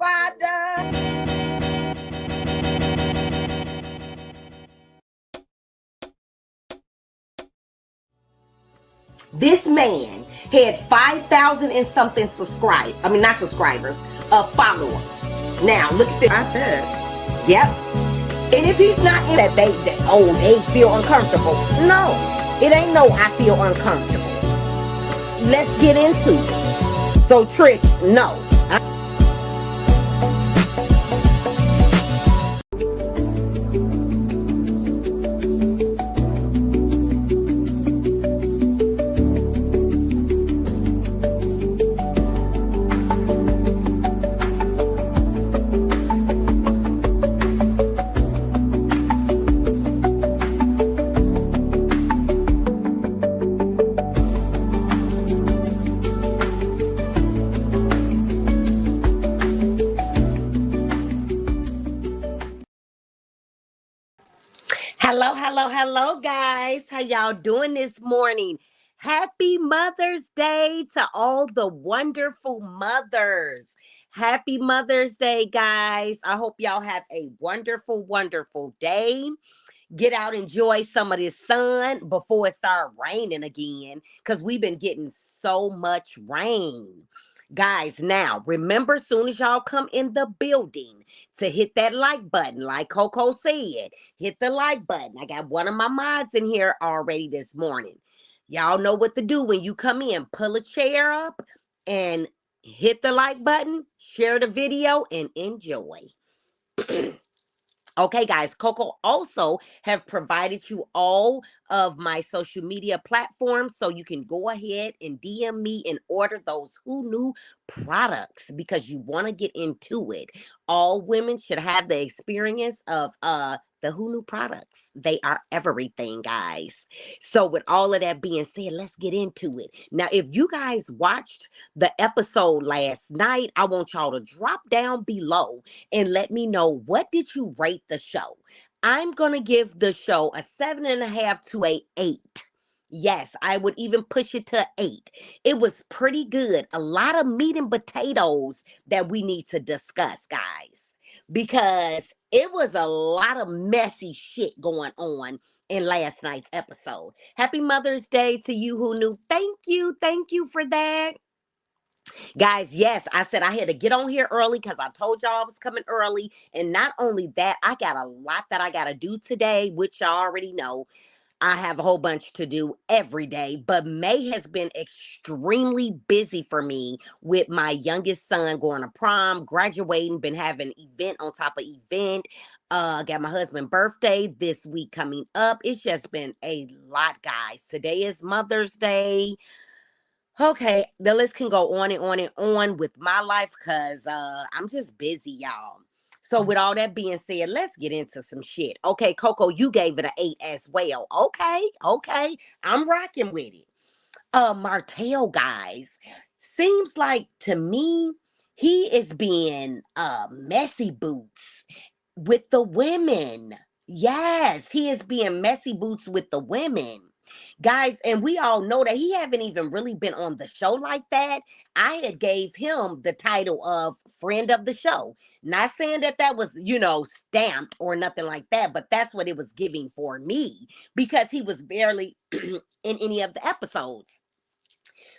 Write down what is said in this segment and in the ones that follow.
I done? This man had 5,000 and something not subscribers, followers. Now, look at this. I bet. Yep. And if he's not in that, they feel uncomfortable. No, it ain't no I feel uncomfortable. Let's get into it. So, Trish, no. Hello, guys. How y'all doing this morning? Happy Mother's Day to all the wonderful mothers. Happy Mother's Day, guys. I hope y'all have a wonderful, wonderful day. Get out, enjoy some of this sun before it start raining again, because we've been getting so much rain. Guys, now remember, as soon as y'all come in the building, to hit that like button, like Coco said. Hit the like button. I got one of my mods in here already this morning. Y'all know what to do when you come in. Pull a chair up and hit the like button, share the video, and enjoy. Okay, guys, Coco also have provided you all of my social media platforms, so you can go ahead and DM me and order those Who Knew products, because you want to get into it. All women should have the experience of the Who Knew products. They are everything, guys. So with all of that being said, let's get into it. Now, if you guys watched the episode last night, I want y'all to drop down below and let me know, what did you rate the show? I'm gonna give the show a 7.5 to a 8. Yes, I would even push it to 8. It was pretty good. A lot of meat and potatoes that we need to discuss, guys, because it was a lot of messy shit going on in last night's episode. Happy Mother's Day to you who knew. Thank you for that. Guys, yes, I said I had to get on here early because I told y'all I was coming early. And not only that, I got a lot that I got to do today, which y'all already know. I have a whole bunch to do every day, but May has been extremely busy for me with my youngest son going to prom, graduating, been having event on top of event. Got my husband's birthday this week coming up. It's just been a lot, guys. Today is Mother's Day. Okay, the list can go on and on and on with my life, because I'm just busy, y'all. So with all that being said, let's get into some shit. Okay, Coco, you gave it an 8 as well. Okay. I'm rocking with it. Martell, guys, seems like to me he is being messy boots with the women. Yes, he is being messy boots with the women. Guys, and we all know that he haven't even really been on the show like that. I had gave him the title of friend of the show. Not saying that that was, stamped or nothing like that, but that's what it was giving for me, because he was barely in any of the episodes.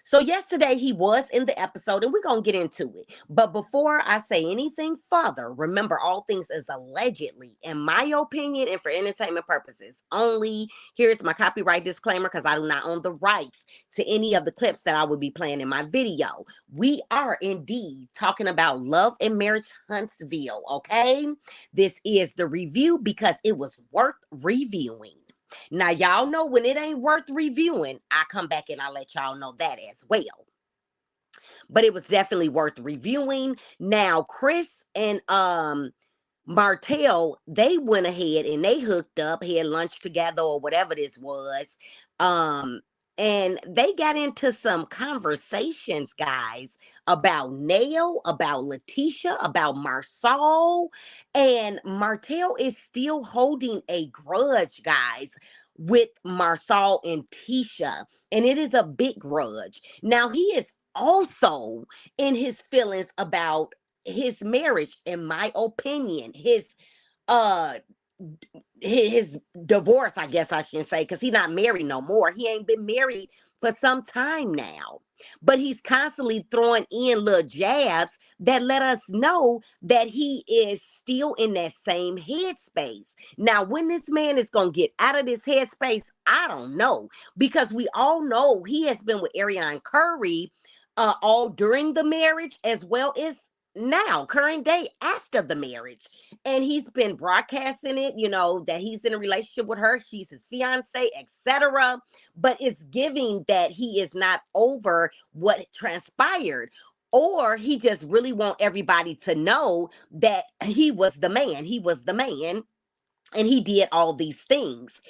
So yesterday he was in the episode, and we're going to get into it. But before I say anything further, remember, all things is allegedly, in my opinion, and for entertainment purposes only. Here's my copyright disclaimer, because I do not own the rights to any of the clips that I will be playing in my video. We are indeed talking about Love and Marriage Huntsville, okay? This is the review because it was worth reviewing. Now, y'all know when it ain't worth reviewing, I come back and I let y'all know that as well. But it was definitely worth reviewing. Now, Chris and Martell, they went ahead and they hooked up, had lunch together or whatever this was. And they got into some conversations, guys, about Nail, about Letitia, about Marsau. And Martell is still holding a grudge, guys, with Marsau and Tisha. And it is a big grudge. Now, he is also in his feelings about his marriage, in my opinion, uh his divorce, I guess I should say, because he's not married no more. He ain't been married for some time now. But he's constantly throwing in little jabs that let us know that he is still in that same headspace. Now, when this man is going to get out of this headspace, I don't know. Because we all know he has been with Ariane Curry all during the marriage as well as now, current day after the marriage. And he's been broadcasting it, that he's in a relationship with her, she's his fiance, etc. But it's giving that he is not over what transpired, or he just really want everybody to know that he was the man, and he did all these things.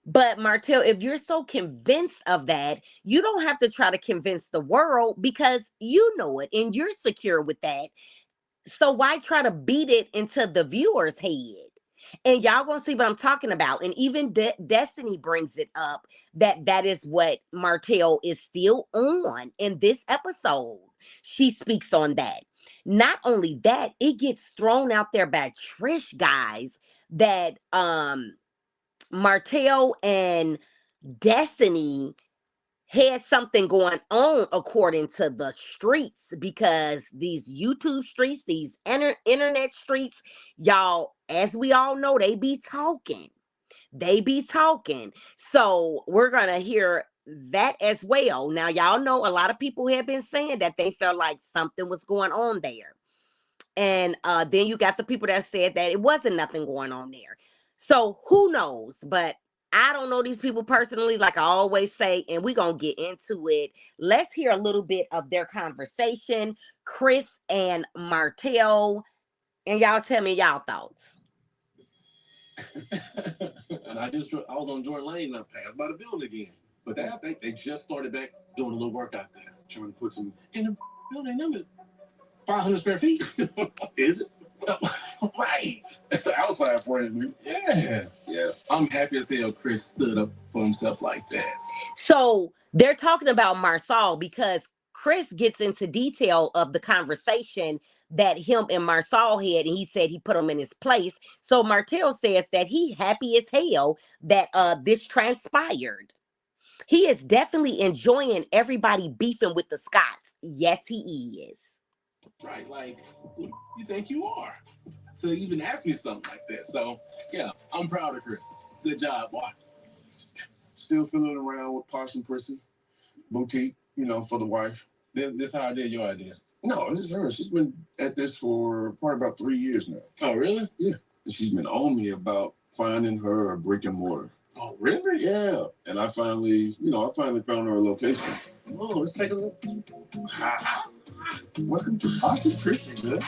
But Martell, if you're so convinced of that, you don't have to try to convince the world, because you know it and you're secure with that. So why try to beat it into the viewer's head? And y'all gonna see what I'm talking about. And even Destiny brings it up that is what Martell is still on in this episode. She speaks on that. Not only that, it gets thrown out there by Trish, guys, that Martell and Destiny had something going on according to the streets, because these YouTube streets, these internet streets, y'all, as we all know, they be talking. They be talking. So we're going to hear that as well. Now, y'all know a lot of people have been saying that they felt like something was going on there. And then you got the people that said that it wasn't nothing going on there. So who knows? But I don't know these people personally, like I always say, and we're going to get into it. Let's hear a little bit of their conversation, Chris and Martell, and y'all tell me y'all thoughts. And I was on Jordan Lane and I passed by the building again. But I think they just started back doing a little work out there, trying to put some in the building number 500 square feet. Is it? Right. It's the outside frame, dude. Yeah. Yeah. I'm happy as hell Chris stood up for himself like that. So they're talking about Marsal, because Chris gets into detail of the conversation that him and Marsal had, and he said he put him in his place. So Martell says that he happy as hell that this transpired. He is definitely enjoying everybody beefing with the Scots. Yes, he is. Right, like, who you think you are to even ask me something like that? So, yeah, I'm proud of Chris. Good job, boy. Still fiddling around with Posh and Prissy. Boutique, for the wife. This how I did your idea? No, this is her. She's been at this for probably about 3 years now. Oh, really? Yeah. And she's been on me about finding her a brick and mortar. Oh, really? Yeah. And I finally found her a location. Oh, let's take a look. Welcome to Posh and Prissy, man.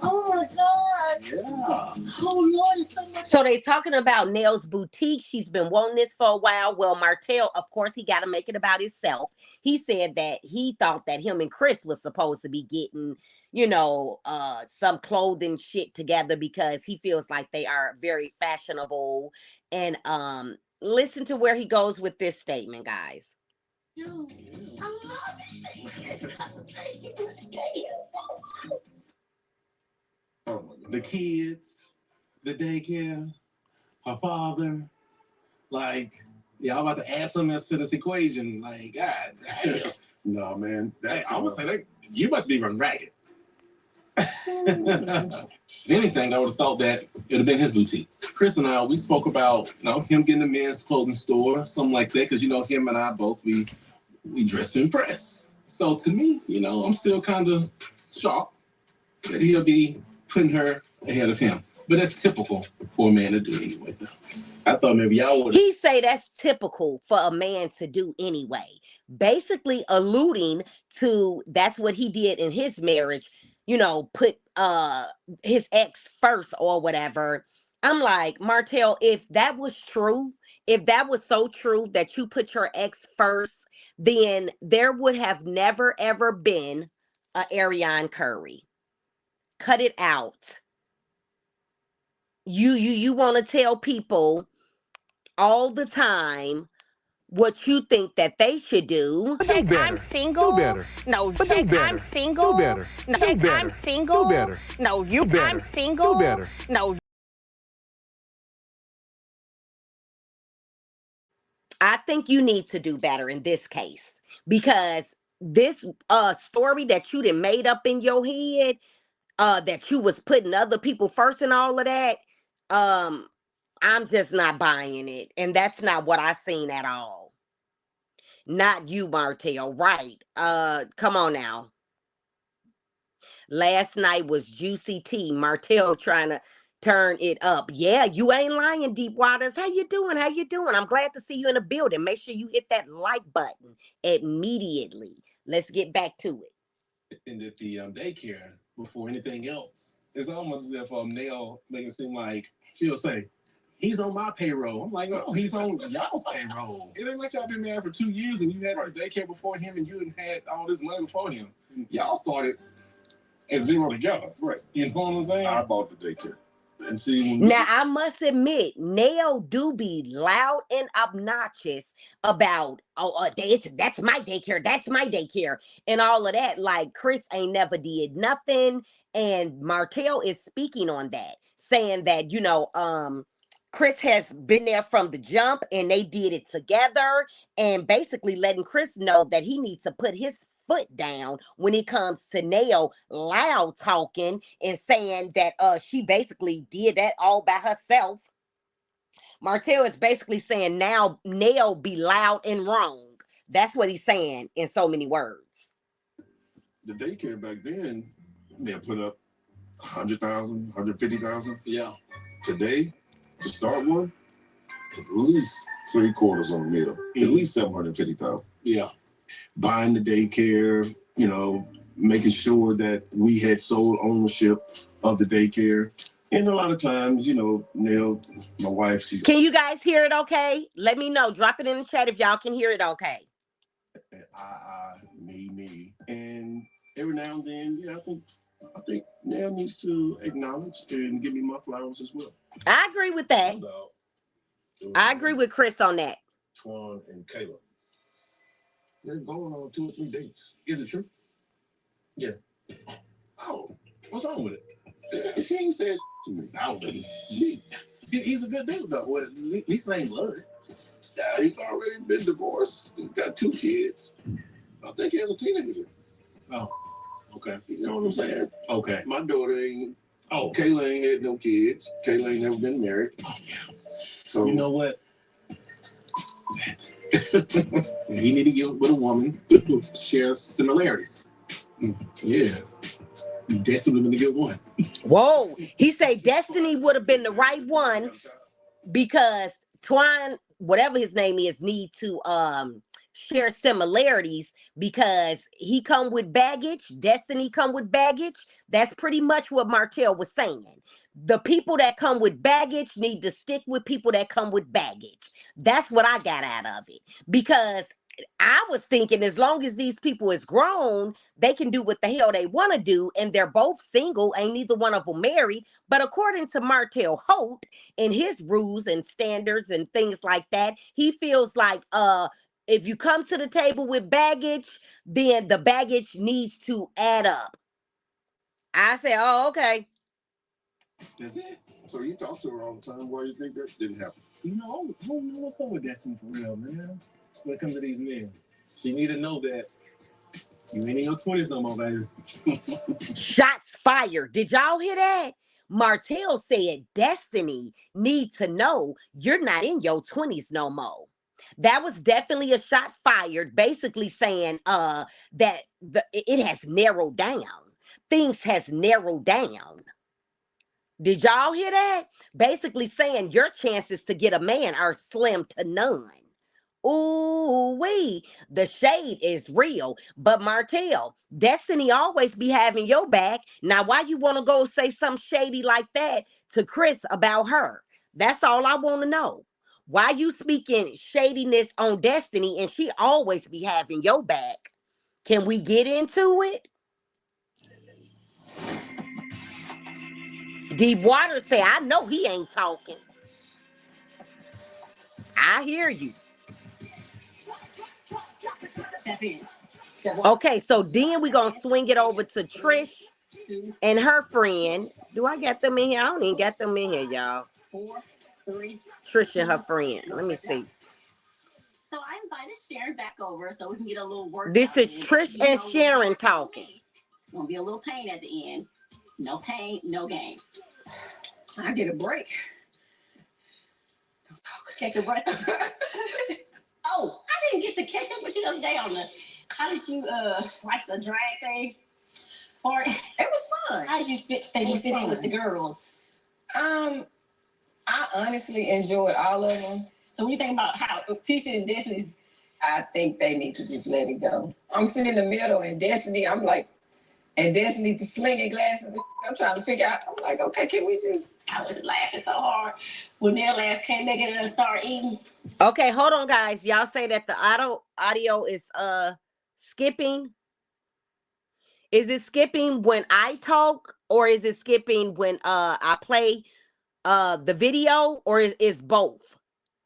Oh my God. Yeah. Oh Lord, it's so much. So they talking about Nell's boutique. She's been wanting this for a while. Well, Martell, of course, he got to make it about himself. He said that he thought that him and Chris was supposed to be getting, some clothing shit together, because he feels like they are very fashionable. And listen to where he goes with this statement, guys. Dude, I love it. Oh my God. The kids, the daycare, her father, like, yeah, I'm about to add something else to this equation. Like, God damn. No, man. I would say that you about to be run ragged. If anything, I would have thought that it would have been his boutique. Chris and I, we spoke about, him getting a men's clothing store, something like that, because, him and I both, we dress to impress. So to me, I'm still kind of shocked that he'll be putting her ahead of him. But that's typical for a man to do anyway, though. I thought maybe y'all would. He say that's typical for a man to do anyway. Basically alluding to that's what he did in his marriage, put his ex first or whatever. I'm like, Martell, if that was true, if that was so true that you put your ex first, then there would have never ever been a Ariane Curry. Cut it out. You want to tell people all the time what you think that they should do. Check, I'm single. Do better. No, But check, do better. I'm single. Do better. No, Do check, better. I'm single. Do better. No, you, Do better. I'm single. Do better. No. I think you need to do better in this case because this story that you done made up in your head, that you was putting other people first and all of that, um, I'm just not buying it. And that's not what I seen at all. Not you, Martell. Right. Come on now. Last night was Juicy T. Martell trying to turn it up. Yeah, you ain't lying, Deep Waters. How you doing? How you doing? I'm glad to see you in the building. Make sure you hit that like button immediately. Let's get back to it. And at the daycare before anything else. It's almost as if Nail make it seem like she'll say, he's on my payroll. I'm like, no, he's on y'all's payroll. It ain't like y'all been married for 2 years and you had this daycare before him and you had all this money before him. Y'all started at zero together. Right. You know what I'm saying? I bought the daycare. And see, now, I must admit, Nail do be loud and obnoxious about, that's my daycare, and all of that. Like, Chris ain't never did nothing, and Martell is speaking on that, saying that, Chris has been there from the jump, and they did it together, and basically letting Chris know that he needs to put his foot down when it comes to Nail loud talking and saying that she basically did that all by herself. Martell is basically saying now Nail be loud and wrong. That's what he's saying in so many words. The daycare back then, they put up 100,000, 150,000. Yeah. Today, to start one, at least 3/4 on the mill. At least 750,000. Yeah. Buying the daycare, making sure that we had sole ownership of the daycare. And a lot of times, Nell, my wife, she... Can you guys hear it okay? Let me know. Drop it in the chat if y'all can hear it okay. Me. And every now and then, I think Nell needs to acknowledge and give me my flowers as well. I agree with that. I agree with Chris on that. Twan and Caleb. They're going on 2 or 3 dates. Is it true? Yeah. Oh, what's wrong with it? He ain't says to me. I don't think he's a good dude, though. Well, at least it ain't blood. Yeah, he's already been divorced. He's got 2 kids. I think he has a teenager. Oh, okay. You know what I'm saying? Okay. My daughter ain't. Oh. Kayla ain't had no kids. Kayla ain't never been married. Oh, yeah. So you know what? He need to get with a woman who shares similarities. Yeah. Destiny would have been a good one. Whoa. He said Destiny would have been the right one because Twan, whatever his name is, need to share similarities because he come with baggage. Destiny come with baggage. That's pretty much what Martell was saying. The people that come with baggage need to stick with people that come with baggage. That's what I got out of it. Because I was thinking as long as these people is grown, they can do what the hell they want to do. And they're both single. Ain't neither one of them married. But according to Martell Holt and his rules and standards and things like that, he feels like if you come to the table with baggage, then the baggage needs to add up. I say, oh, okay. That's it. So you talk to her all the time. Why do you think that didn't happen? You know, I don't know what's up with Destiny for real, man. When it comes to these men, she need to know that you ain't in your 20s no more, baby. Shots fired. Did y'all hear that? Martell said Destiny need to know you're not in your 20s no more. That was definitely a shot fired, basically saying that it has narrowed down. Things has narrowed down. Did y'all hear that? Basically saying your chances to get a man are slim to none. Ooh wee, the shade is real. But Martell, Destiny always be having your back. Now, why you want to go say something shady like that to Chris about her? That's all I want to know. Why you speaking shadiness on Destiny and she always be having your back? Can we get into it? Deep Water say, I know he ain't talking. I hear you. Step in. Okay, so then we're going to swing it over to Trish and her friend. Do I get them in here? I don't even get them in here, y'all. 4, 3. Trish and her friend. Let me see. So I invited Sharon back over so we can get a little work. This is Trish and Sharon talking. It's going to be a little pain at the end. No pain, no gain. I get a break. Catch a breath. Oh, I didn't get to catch up with you the other day on the. How did you like the drag thing? Or it was fun. How did you fit in with the girls? I honestly enjoyed all of them. So when you think about how Tisha and Destiny's, I think they need to just let it go. I'm sitting in the middle, and Destiny, I'm like, and Destiny the slinging glasses. I'm trying to figure out. I'm like, okay, can we just? I was laughing so hard when their last came back and started eating. Okay, hold on, guys. Y'all say that the audio is skipping. Is it skipping when I talk, or is it skipping when I play the video, or is both?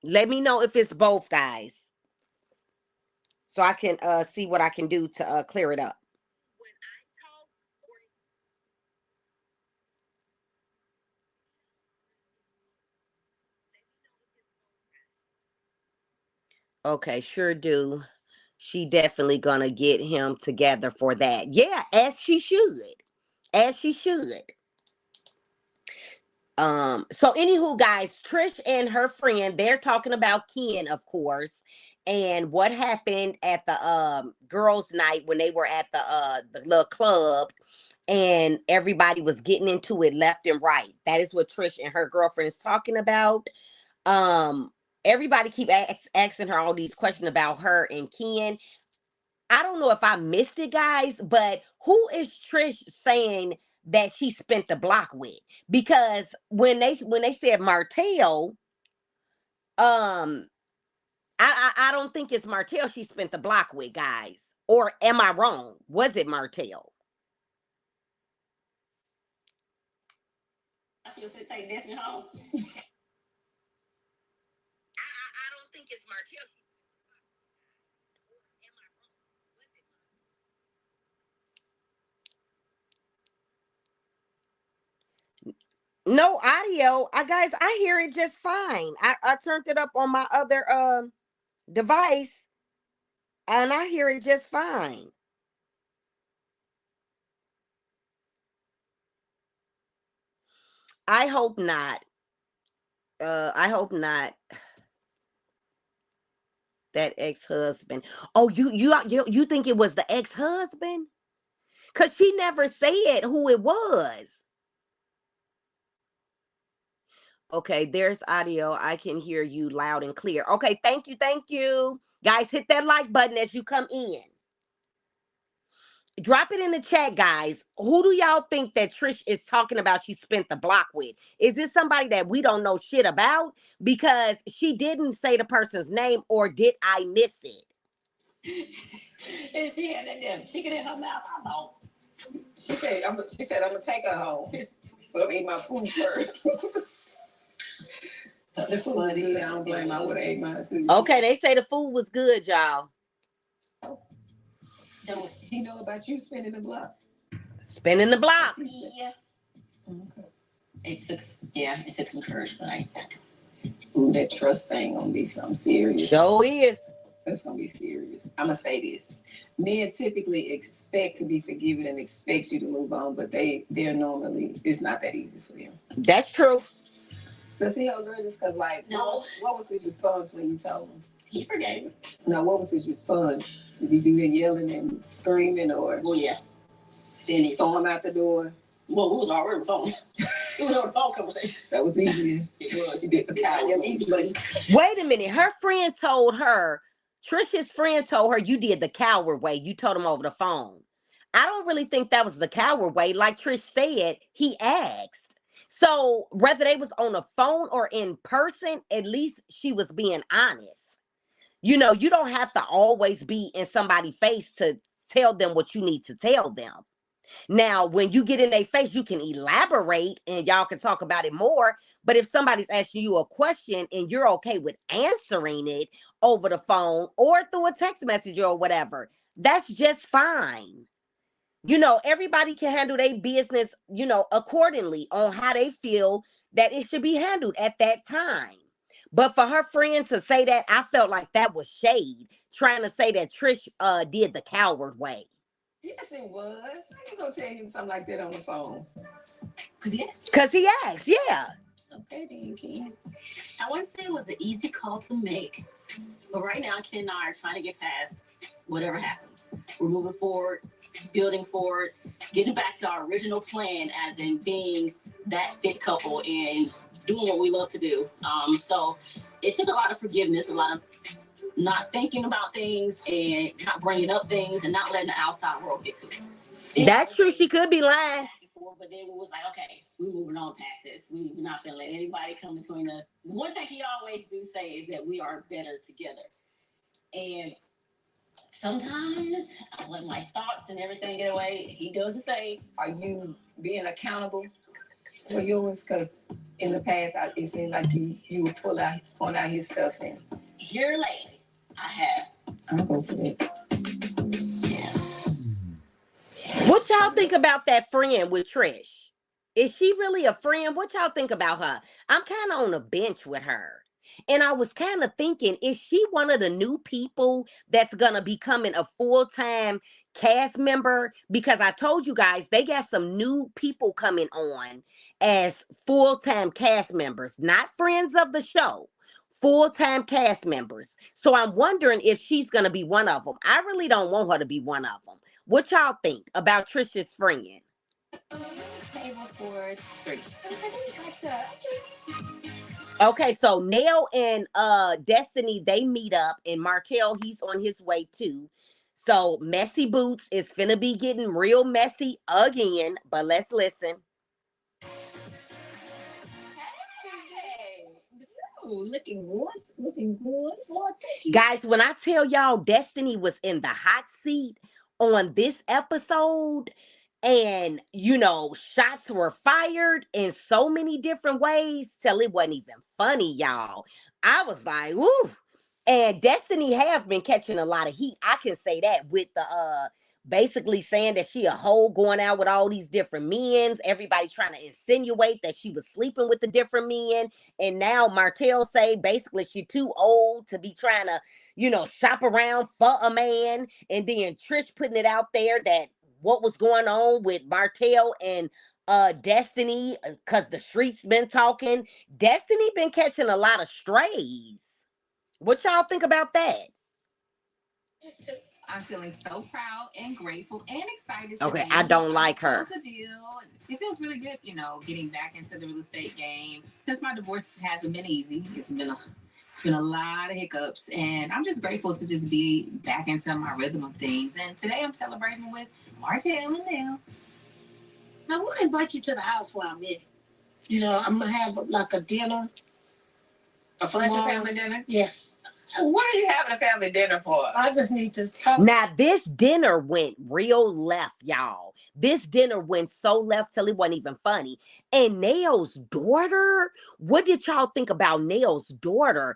Let me know if it's both, guys, so I can see what I can do to clear it up. Okay, sure do. She definitely gonna get him together for that. Yeah, as she should. As she should. So anywho, guys, Trish and her friend, they're talking about Ken, of course, and what happened at the girls' night when they were at the little club, and everybody was getting into it left and right. That is what Trish and her girlfriend is talking about. Um, Everybody keep asking her all these questions about her and Ken. I don't know if I missed it, guys, but who is Trish saying that she spent the block with? Because when they said Martell, um, I don't think it's Martell she spent the block with, guys. Or am I wrong? Was it Martell? She was gonna take Destiny home. I don't think it's Martell. No audio. Guys, I hear it just fine. I turned it up on my other device and I hear it just fine. I hope not. I hope not. That ex-husband. Oh, you think it was the ex-husband? Cause she never said who it was. Okay, there's audio. I can hear you loud and clear. Okay, thank you, thank you. Guys, hit that like button as you come in. Drop it in the chat, guys. Who do y'all think that Trish is talking about she spent the block with? Is this somebody that we don't know shit about? Because she didn't say the person's name, or did I miss it? And she had that damn chicken in her mouth. I know. She said, I'm going to take her home. So I'm eating my food first. The food was good. I don't blame her. I would have ate mine too. Okay, they say the food was good, y'all. He know about you spinning the block. Spinning the block. Yeah. Okay. It took some courage, but I got to. Ooh, that trust thing gonna be something serious. Sure is. That's gonna be serious. I'm gonna say this. Men typically expect to be forgiven and expect you to move on, but they're normally, it's not that easy for them. That's true. Does he hold grudges? Because, like, no. What was his response when you told him? He forgave him. No, what was his response? Did he do the yelling and screaming, or? Well, yeah. Then he saw him out the door. Well, we was already on the phone. It was on the phone conversation. That was easy. It was. He did the coward. Wait a minute. Her friend told her, Trisha's friend told her, you did the coward way. You told him over the phone. I don't really think that was the coward way. Like Trish said, he asked. So whether they was on the phone or in person, at least she was being honest. You know, you don't have to always be in somebody's face to tell them what you need to tell them. Now, when you get in their face, you can elaborate and y'all can talk about it more. But if somebody's asking you a question and you're okay with answering it over the phone or through a text message or whatever, that's just fine. Everybody can handle their business, accordingly on how they feel that it should be handled at that time. But for her friend to say that, I felt like that was shade, trying to say that Trish did the coward way. Yes, it was. How you gonna tell him something like that on the phone? Because he asked, yeah. Okay, then, Ken. I wouldn't say it was an easy call to make, but right now, Ken and I are trying to get past whatever happens. We're moving forward, building forward, getting back to our original plan, as in being that fit couple and doing what we love to do. So it took a lot of forgiveness, a lot of not thinking about things and not bringing up things and not letting the outside world get to us. That's true. She could be lying. But then we was like, okay, we're moving on past this. We're not gonna let anybody come between us. One thing he always do say is that we are better together. And sometimes I let my thoughts and everything get away. He does the same. Are you being accountable for yours? Because in the past, it seemed like you would point out his stuff. And here lately, I have. I'll go for that. What y'all think about that friend with Trish? Is she really a friend? What y'all think about her? I'm kind of on the bench with her. And I was kind of thinking, is she one of the new people that's going to be becoming a full-time cast member? Because I told you guys, they got some new people coming on as full-time cast members, not friends of the show, full-time cast members. So I'm wondering if she's going to be one of them. I really don't want her to be one of them. What y'all think about Trisha's friend? Table for 3. Okay, so Nell and Destiny, they meet up, and Martell, he's on his way too. So Messy Boots is finna be getting real messy again, but let's listen. Hey, looking good. Guys, when I tell y'all Destiny was in the hot seat on this episode, and shots were fired in so many different ways till it wasn't even funny, y'all. I was like, woo. And Destiny have been catching a lot of heat. I can say that with the basically saying that she a hoe going out with all these different men. Everybody trying to insinuate that she was sleeping with the different men. And now Martell say basically she too old to be trying to, shop around for a man. And then Trish putting it out there that what was going on with Martell and Destiny, because the streets been talking. Destiny been catching a lot of strays. What y'all think about that? I'm feeling so proud and grateful and excited. Okay, I don't like her. The deal. It feels really good, getting back into the real estate game. Since my divorce hasn't been easy, it's been a lot of hiccups, and I'm just grateful to just be back into my rhythm of things. And today I'm celebrating with Martell and Nell. Now, I want to invite you to the house while I'm in. I'm going to have like a dinner. A Fletcher family dinner? Yes. What are you having a family dinner for? I just need to talk. Now, this dinner went real left, y'all. This dinner went so left till it wasn't even funny. And Nell's daughter, what did y'all think about Nell's daughter?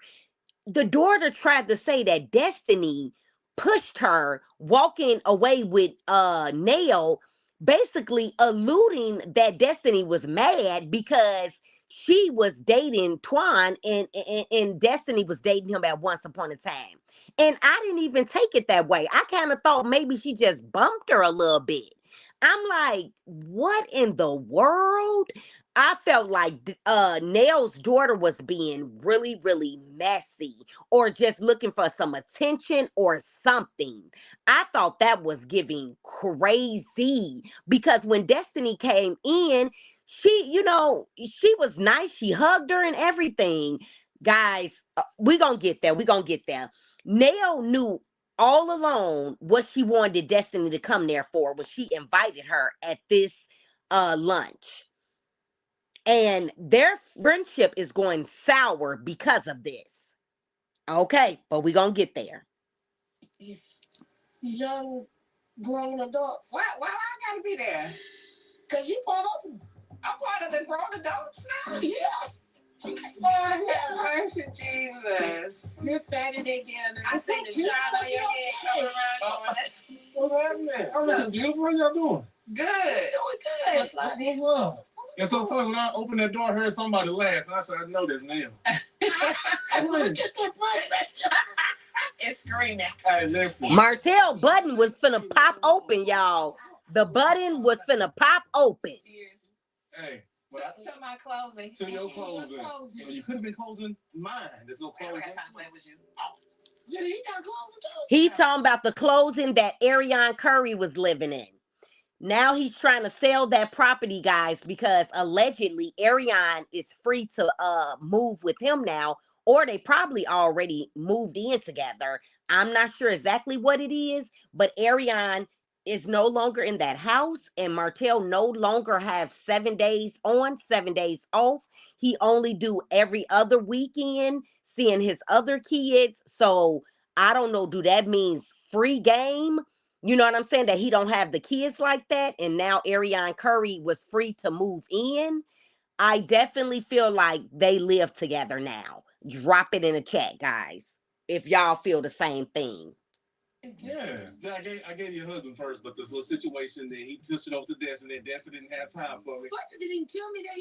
The daughter tried to say that Destiny pushed her walking away with Nell, basically alluding that Destiny was mad because she was dating Twan and Destiny was dating him at once upon a time. And I didn't even take it that way. I kind of thought maybe she just bumped her a little bit. I'm like, what in the world? I felt like Nell's daughter was being really, really messy or just looking for some attention or something. I thought that was giving crazy because when Destiny came in, she was nice. She hugged her and everything. Guys, we're going to get there. We're going to get there. Nell knew all along what she wanted Destiny to come there for when she invited her at this lunch. And their friendship is going sour because of this. Okay, but we're going to get there. This young grown adults. Why I gotta be there? Cause you part of them. I'm part of the grown adults now. Yeah. Lord have mercy, Jesus. This Saturday gathering. I seen the shine on your head coming around. What's happening? I'm looking beautiful. What y'all doing? Good. Doing good. What's up? It's so funny when I opened that door, I heard somebody laugh, and I said, I know this now. Look at that butt. It's screaming. Hey, listen. Martell button was finna pop open, y'all. The button was finna pop open. Cheers. Hey. To my closing. To your closing. So you could have been closing mine. There's no closing. I got time to play with you. Yeah, he got closing too. He talking about the closing that Ariane Curry was living in. Now he's trying to sell that property, guys, because allegedly Ariane is free to move with him now, or they probably already moved in together. I'm not sure exactly what it is, but Ariane is no longer in that house, and Martell no longer have 7 days on, 7 days off. He only do every other weekend, seeing his other kids. So I don't know, do that means free game? You know what I'm saying? That he don't have the kids like that. And now Ariane Curry was free to move in. I definitely feel like they live together now. Drop it in the chat, guys, if y'all feel the same thing. Yeah. I gave you a husband first, but this little situation that he pushed it over to Destiny, and Destiny didn't have time for me. Fletcher didn't tell me that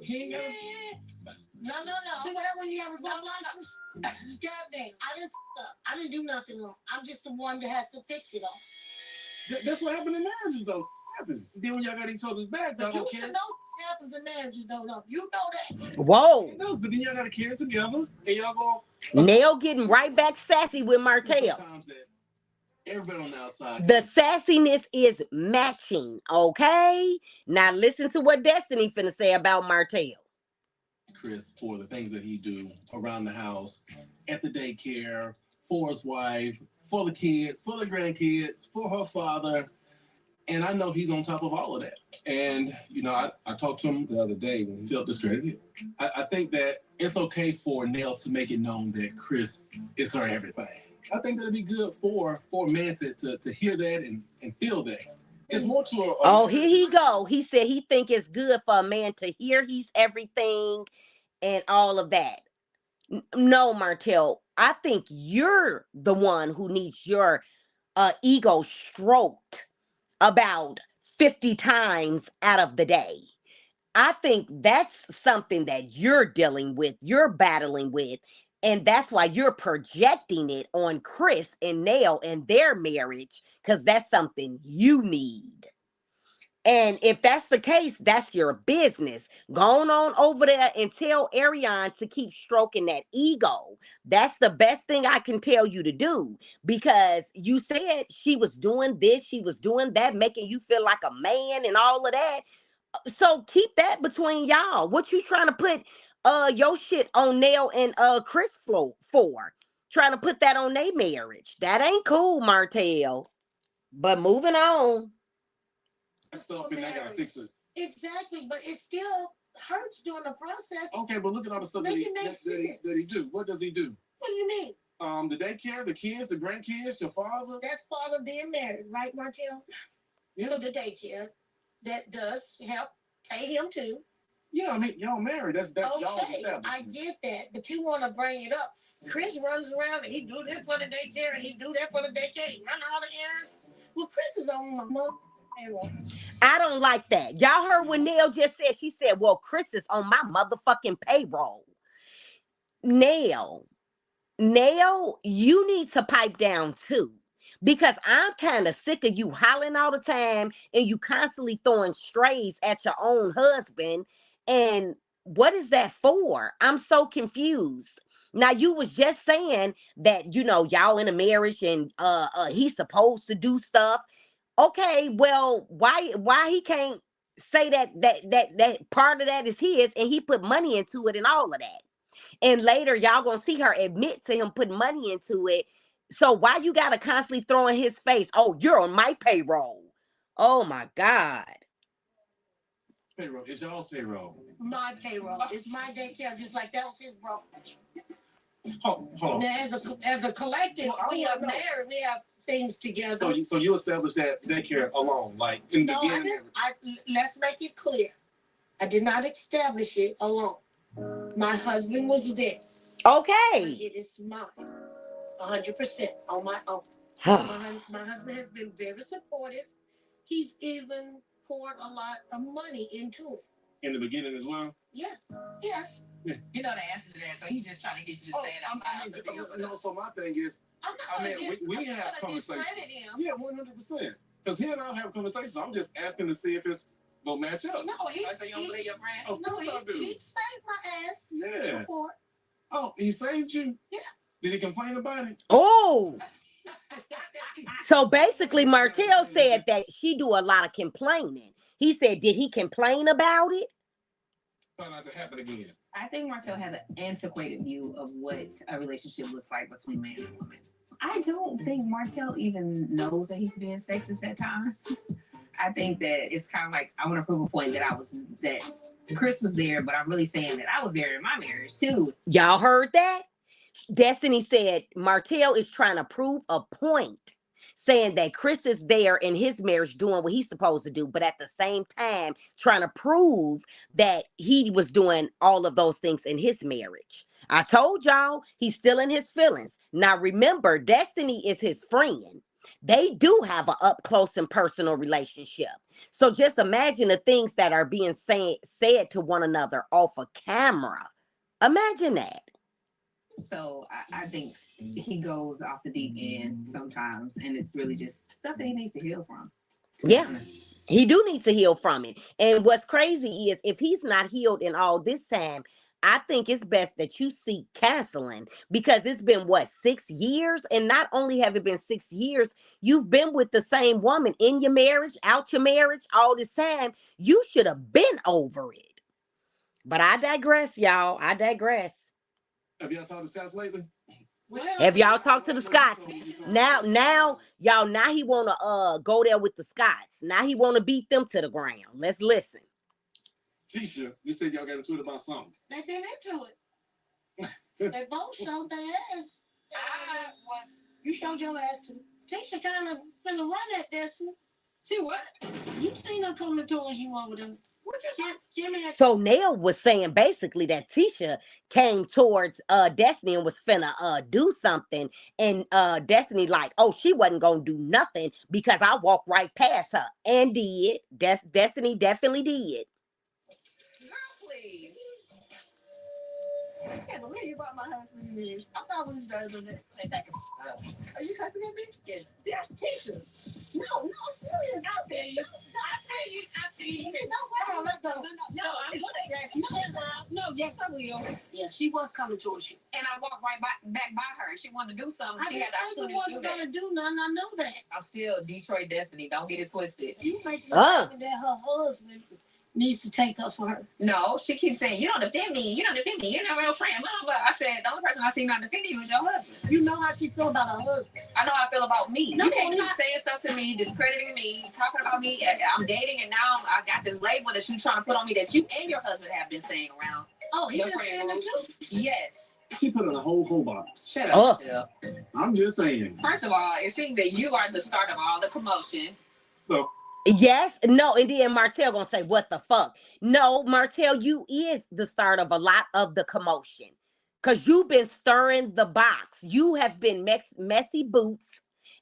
He ain't No. See what happened when you have a gun license? God dang, I didn't f up. I didn't do nothing wrong. I'm just the one that has to fix it all. That's what happened in marriages, though. Happens. Then when y'all got each other's back, y'all But you don't should care. know what happens in marriages, though. No, you know that. Whoa. It does, but then y'all got to carry it together, and y'all go. Nail getting right back sassy with Martell. Sometimes that everybody on the outside. The sassiness is matching, okay? Now listen to what Destiny finna say about Martell. Chris, for the things that he do around the house, at the daycare, for his wife, for the kids, for the grandkids, for her father. And I know he's on top of all of that. And, you know, I talked to him the other day when he felt discredited. I think that it's okay for Nell to make it known that Chris is her everything. I think that'd be good for a man to hear that and feel that. It's more to a... Oh, here he go. He said he think it's good for a man to hear he's everything and all of that. No, Martell, I think you're the one who needs your ego stroked about 50 times out of the day. I think that's something that you're dealing with, you're battling with, and that's why you're projecting it on Chris and Nail and their marriage, because that's something you need. And if that's the case, that's your business. Going on over there and tell Ariane to keep stroking that ego. That's the best thing I can tell you to do, because you said she was doing this, she was doing that, making you feel like a man and all of that. So keep that between y'all. What you trying to put your shit on Nail and Chris floor for? Trying to put that on their marriage. That ain't cool, Martell. But moving on. Stuff and I gotta fix it. Exactly, but it still hurts during the process. Okay, but look at all the stuff that he do. What does he do? What do you mean? The daycare, the kids, the grandkids, your father. That's part of being married, right, Martell? Yeah. So the daycare that does help pay him too. Yeah, I mean y'all married. That's okay, y'all established. I get that, but you want to bring it up. Chris runs around and he do this for the daycare and he do that for the daycare. He run all the errands. Well, Chris is on my mother. I don't like that. Y'all heard what Nail just said? She said, well, Chris is on my motherfucking payroll. Nail, you need to pipe down too. Because I'm kind of sick of you hollering all the time and you constantly throwing strays at your own husband. And what is that for? I'm so confused. Now, you was just saying that, you know, y'all in a marriage and he's supposed to do stuff. Okay, well, why he can't say that part of that is his and he put money into it and all of that? And later y'all gonna see her admit to him putting money into it. So why you gotta constantly throw in his face, oh, you're on my payroll? Oh my God. Payroll. It's y'all's payroll. My payroll. It's my daycare, just like that was his brokerage. Hold on. Now, as a collective, we are married. We have things together. So you established that daycare alone, like in the beginning. No, I didn't. Let's make it clear. I did not establish it alone. My husband was there. Okay. It is mine, 100% on my own. My husband has been very supportive. He's even poured a lot of money into it. In the beginning as well? Yeah. Yes. You know the answer to that, so he's just trying to get you to say it out loud. No, so my thing is, we have conversations. Yeah, 100%. Because he and I have conversations. I'm just asking to see if it's gonna match up. No, you don't believe your friend? Of course I do. He saved my ass. Yeah. Before. Oh, he saved you? Yeah. Did he complain about it? Oh. So basically, Martell said that she do a lot of complaining. He said, did he complain about it? Try not to happen again. I think Martell has an antiquated view of what a relationship looks like between man and woman. I don't think Martell even knows that he's being sexist at times. I think that it's kind of like, I want to prove a point that Chris was there, but I'm really saying that I was there in my marriage too. Y'all heard that? Destiny said Martell is trying to prove a point, saying that Chris is there in his marriage doing what he's supposed to do, but at the same time trying to prove that he was doing all of those things in his marriage. I told y'all he's still in his feelings. Now remember, Destiny is his friend. They do have an up close and personal relationship. So just imagine the things that are being said to one another off of camera. Imagine that. So I think he goes off the deep end sometimes, and it's really just stuff that he needs to heal from. Yeah, he do need to heal from it. And what's crazy is if he's not healed in all this time, I think it's best that you seek counseling, because it's been, what, 6 years? And not only have it been 6 years, you've been with the same woman in your marriage, out your marriage, all this time. You should have been over it. But I digress, y'all. I digress. Have y'all talked to Scots lately? Have y'all talked to the Scots? Now he wanna go there with the Scots. Now he wanna beat them to the ground. Let's listen. Tisha, you said y'all got into it about something. They've been into it. They both showed their ass. You showed your ass to Tisha, kind of finna run that Destiny. See what? You seen her coming towards you over them. So Nell was saying basically that Tisha came towards Destiny and was finna do something, and Destiny like, oh, she wasn't gonna do nothing because I walked right past her, and did. Destiny definitely did. Girl, please. I can't believe you brought my husband in this. I thought we was better than that. Are you cussing at me? Yes. That's Tisha. No, I'm serious. I tell you. Come on, let's go. No, yes, I will. Yeah, she was coming towards you. And I walked right back by her. She wanted to do something. I She had the didn't say you opportunity to do wasn't that. gonna do nothing. I know that. I'm still Detroit Destiny. Don't get it twisted. You make me that her husband needs to take up for her. No, she keeps saying, you don't defend me. You don't defend me. You're not a real friend. Blah, blah, blah. I said, the only person I see not defending you is your husband. You know how she feel about her husband. I know how I feel about me. No, you can't keep not saying stuff to me, discrediting me, talking about me. I'm dating, and now I got this label that you trying to put on me that you and your husband have been saying around. Oh, he been saying it too? Yes. She put in a whole box. Shut up, Jill. I'm just saying. First of all, it seems that you are the start of all the commotion. So, yes, no, and then Martell gonna say, what the fuck? No, Martell, you is the start of a lot of the commotion. Because you've been stirring the box. You have been messy boots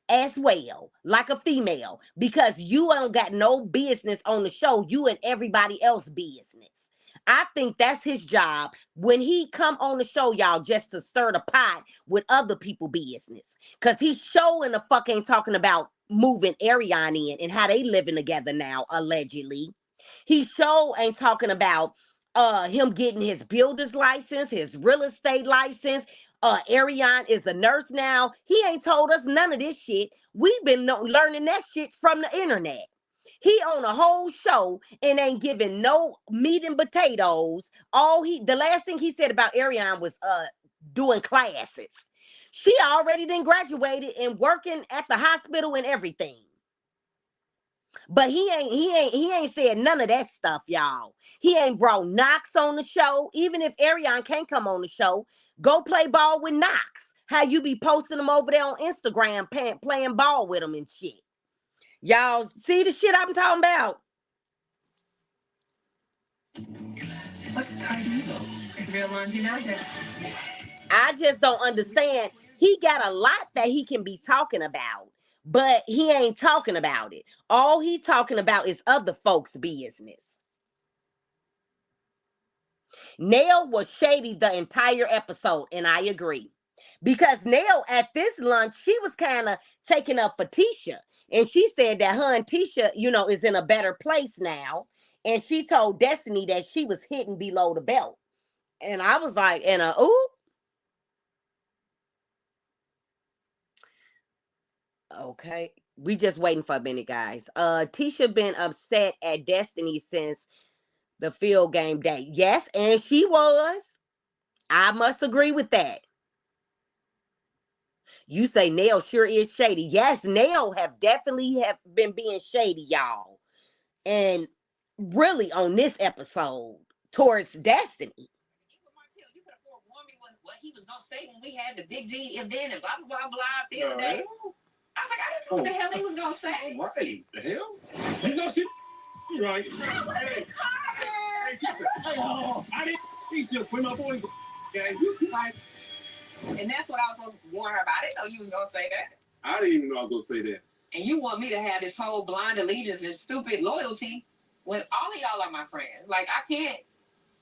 as well, like a female. Because you don't got no business on the show. You and everybody else business. I think that's his job when he come on the show, y'all, just to stir the pot with other people business. Because he's showing the fuck ain't talking about moving Ariane in and how they living together now, allegedly. He sure ain't talking about him getting his builder's license, his real estate license. Ariane is a nurse now. He ain't told us none of this shit. We've been learning that shit from the internet. He on a whole show and ain't giving no meat and potatoes. The last thing he said about Ariane was doing classes. She already then graduated and working at the hospital and everything. But he ain't said none of that stuff, y'all. He ain't brought Knox on the show. Even if Ariane can't come on the show, Go play ball with Knox. How you be posting them over there on Instagram, playing ball with them and shit. Y'all see the shit I'm talking about? Real laundry digest. I just don't understand. He got a lot that he can be talking about, but he ain't talking about it. All he talking about is other folks' business. Nell was shady the entire episode, and I agree. Because Nell, at this lunch, she was kind of taking up for Tisha. And she said that her and Tisha, is in a better place now. And she told Destiny that she was hitting below the belt. And I was like, ooh. Okay. We just waiting for a minute, guys. Tisha been upset at Destiny since the field game day. Yes, and she was. I must agree with that. You say Nell sure is shady. Yes, Nell have been being shady, y'all. And really on this episode towards Destiny. You could have forewarned me what he was gonna say when we had the big D event and blah blah blah blah the other day. I was like, I didn't know what the hell he was gonna say. Right. The hell? You know shit. You right. Hey, I didn't see shit when my boys. Okay, you like. And that's what I was supposed to warn her about. I didn't know you was gonna say that. I didn't even know I was gonna say that. And you want me to have this whole blind allegiance and stupid loyalty when all of y'all are my friends. Like, I can't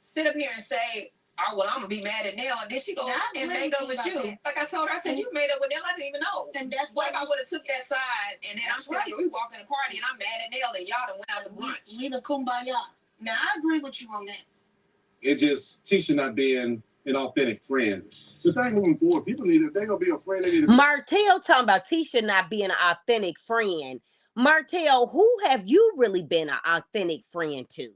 sit up here and say, oh, well, I'm gonna be mad at Nell, and then she go and make up with you. That. Like I told her, I said, you made up with Nell, I didn't even know. And that's what if I would have took that side, and then I'm sitting here, we walk in the party, and I'm mad at Nell, and y'all done went out to brunch. We the kumbaya. Now, I agree with you on that. It just Tisha not being an authentic friend. The thing moving forward, people need, if they're gonna be a friend, they need to. Martell talking about Tisha not being an authentic friend. Martell, who have you really been an authentic friend to?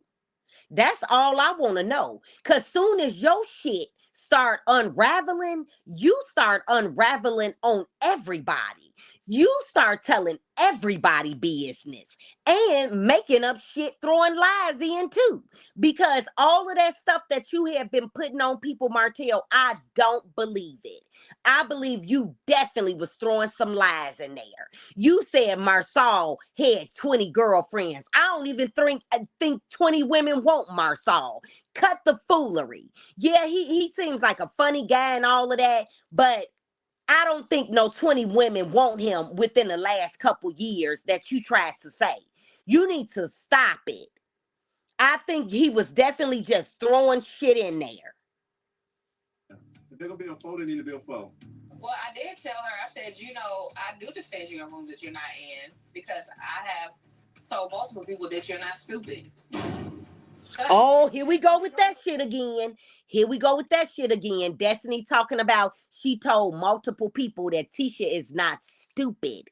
That's all I want to know. Because soon as your shit start unraveling, you start unraveling on everybody. You start telling everybody business and making up shit, throwing lies in too. Because all of that stuff that you have been putting on people, Martell, I don't believe it. I believe you definitely was throwing some lies in there. You said Marsal had 20 girlfriends. I don't even think 20 women want Marsal. Cut the foolery. Yeah, he seems like a funny guy and all of that, but I don't think no 20 women want him within the last couple years that you tried to say. You need to stop it. I think he was definitely just throwing shit in there. If they're gonna be a foe, they need to be a foe. Well, I did tell her, I said, I do defend you in rooms that you're not in because I have told multiple people that you're not stupid. Oh, here we go with that shit again. Destiny talking about she told multiple people that Tisha is not stupid.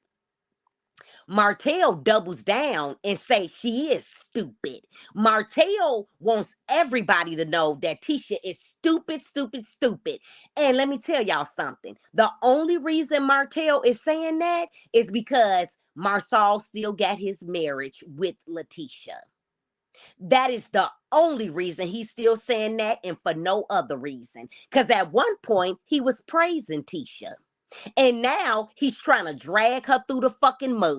Martell doubles down and say she is stupid. Martell wants everybody to know that Tisha is stupid, stupid, stupid. And let me tell y'all something. The only reason Martell is saying that is because Marsal still got his marriage with Letitia. That is the only reason he's still saying that, and for no other reason. Because at one point, he was praising Tisha. And now he's trying to drag her through the fucking mud.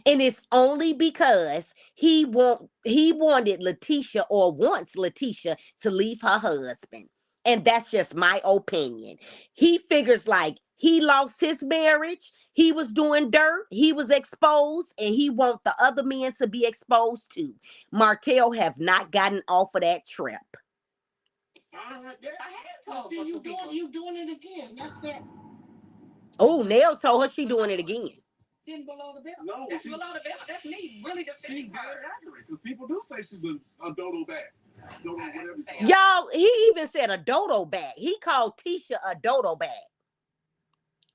And it's only because he wanted Letitia or wants Letitia to leave her husband. And that's just my opinion. He figures like he lost his marriage, he was doing dirt, he was exposed, and he wants the other men to be exposed too. Martell have not gotten off of that trip. I had told you doing it again. That's that. Oh, Nell told her she doing it again. Then below the belt. No, that's below the belt. That's me really defending her. Accurate because people do say she's a dodo bag. Y'all, he even said a dodo bag. He called Tisha a dodo bag.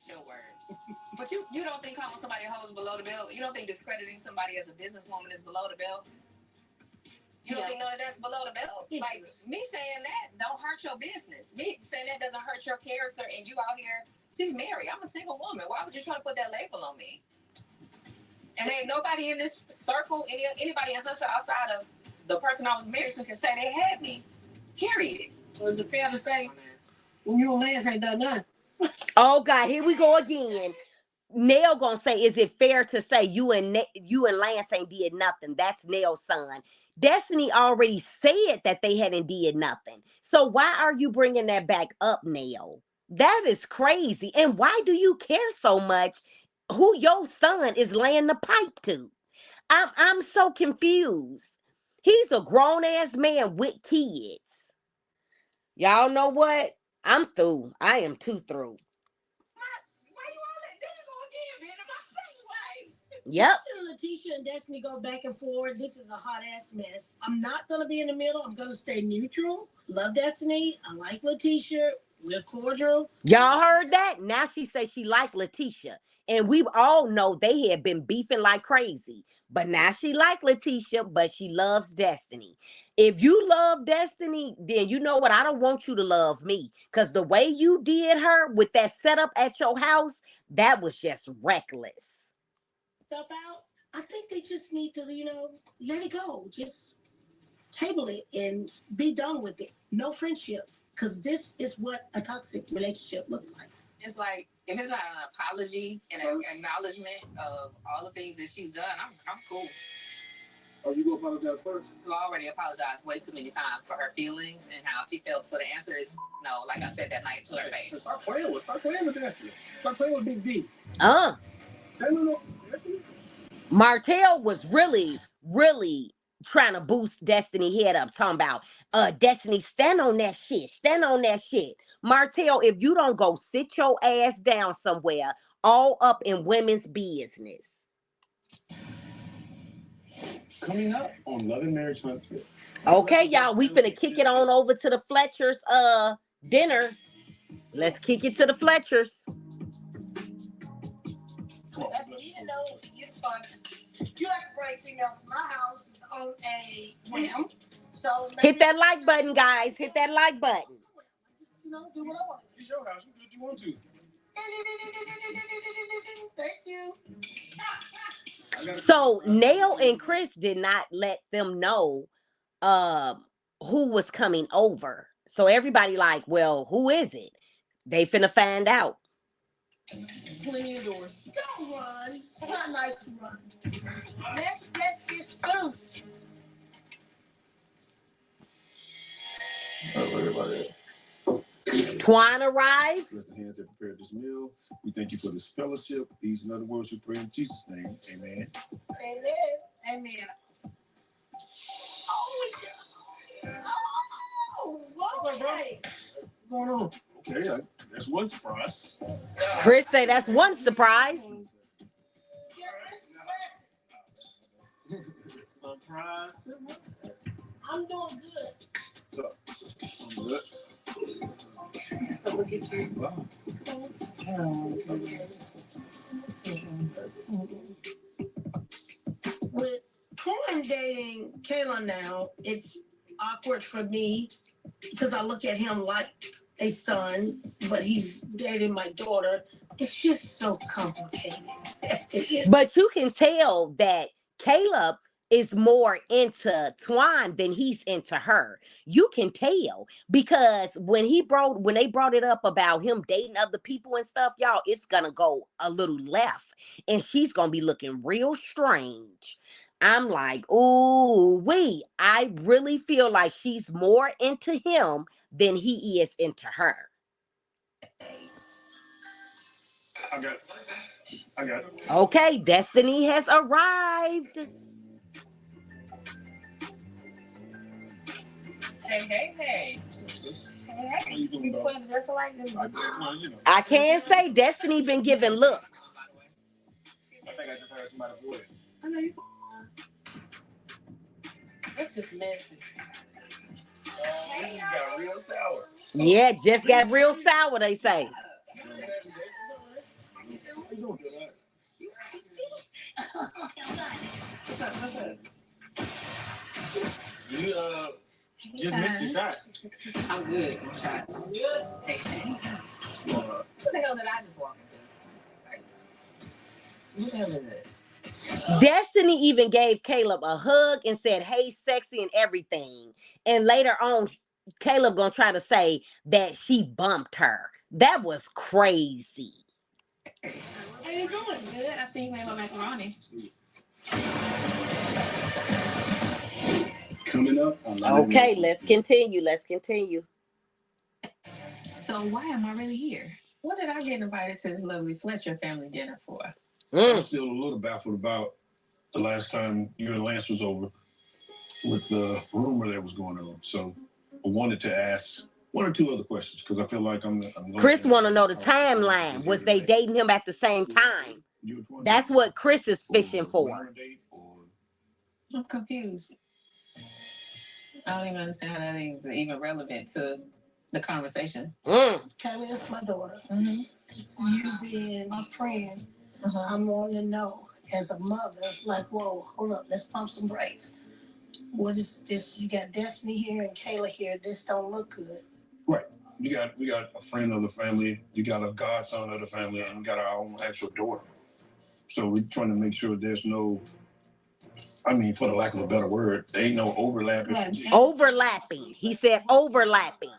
Your words. But you don't think calling somebody a hoe is below the belt? You don't think discrediting somebody as a businesswoman is below the belt? You don't think none of that's below the belt? Like, me saying that don't hurt your business. Me saying that doesn't hurt your character, and you out here, she's married. I'm a single woman. Why would you try to put that label on me? And ain't nobody in this circle, anybody in Hustle outside of the person I was married to can say they had me. Period. Was it fair to say? When you and Lance ain't done nothing. Oh God, here we go again. Nell gonna say, is it fair to say you and Lance ain't did nothing? That's Nell's son. Destiny already said that they hadn't did nothing. So why are you bringing that back up, Nell? That is crazy. And why do you care so much who your son is laying the pipe to? I'm so confused. He's a grown ass man with kids. Y'all know what? I'm through. I am too through. Yep. Letitia and Destiny go back and forth. This is a hot ass mess. I'm not gonna be in the middle. I'm gonna stay neutral. Love Destiny. I like Letitia. We're cordial. Y'all heard that? Now she says she like Letitia. And we all know they had been beefing like crazy. But now she like Letitia, but she loves Destiny. If you love Destiny, then you know what? I don't want you to love me. Because the way you did her with that setup at your house, that was just reckless. Stuff out. I think they just need to, let it go. Just table it and be done with it. No friendship. Because this is what a toxic relationship looks like. It's like, if it's not an apology and an acknowledgement of all the things that she's done, I'm cool. Oh, you gonna apologize first? I've already apologized way too many times for her feelings and how she felt. So the answer is no, like I said that night to her face. Stop playing with Destiny. Stop playing with Big D. Martell was really, really trying to boost Destiny head up, talking about Destiny, stand on that shit. Stand on that shit. Martell, if you don't go sit your ass down somewhere, all up in women's business. Coming up on Love and Marriage Huntsville. Okay, y'all, we finna kick it on over to the Fletcher's dinner. Let's kick it to the Fletcher's. You like to bring females to my house on a whim. So hit that like button, guys. Hit that like button. Just, do what I want. It's your house. You do what you want to. Thank you. So Nell and Chris did not let them know who was coming over. So everybody like, well, who is it? They finna find out. Plenty of doors. Don't run. It's not nice to run. Let's get this food. Don't worry about it. Twan arrived. Bless the hands that prepared this meal. We thank you for this fellowship. These and other words we pray in Jesus' name. Amen. Amen. Amen. Oh, okay. What's going on? Okay, that's one surprise. Chris say that's one surprise. Surprise. I'm doing good. So, I'm good. Look at you. Wow. With Twan dating Kayla now, it's awkward for me because I look at him like a son, but he's dating my daughter. It's just so complicated. But you can tell that Caleb is more into Twan than he's into her. You can tell because when they brought it up about him dating other people and stuff, y'all, it's gonna go a little left, and she's gonna be looking real strange. I'm like, ooh, I really feel like she's more into him than he is into her. I got it. Okay, Destiny has arrived. Hey. How you doing, dog? Putting the dress like this. I can't say Destiny been giving looks. I think I just heard somebody's voice. I know you. That's just messy. This got real sour. Yeah, just got real sour, they say. You just missed your shot. I'm good with shots. Hey. What the hell did I just walk into? What the hell is this? Destiny even gave Caleb a hug and said, hey, sexy and everything. And later on, Caleb gonna try to say that she bumped her. That was crazy. How you doing? Good. I see you made my macaroni. Coming up. Okay, let's continue. Let's continue. So why am I really here? What did I get invited to this lovely Fletcher family dinner for? I'm still a little baffled about the last time you and Lance was over with the rumor that was going on. So I wanted to ask one or two other questions because I feel like I'm Chris want to know the timeline. Was they dating him at the same time? That's what Chris is fishing for. I'm confused. I don't even understand how that is even relevant to the conversation. Kylie, that's my daughter. You being my friend, I'm wanting to know, as a mother, like, whoa, hold up, let's pump some brakes. What is this? You got Destiny here and Kayla here. This don't look good. Right. We got a friend of the family. You got a godson of the family, and we got our own actual daughter. So we're trying to make sure there's no, I mean, for the lack of a better word, there ain't no overlapping. Right. Overlapping. He said overlapping.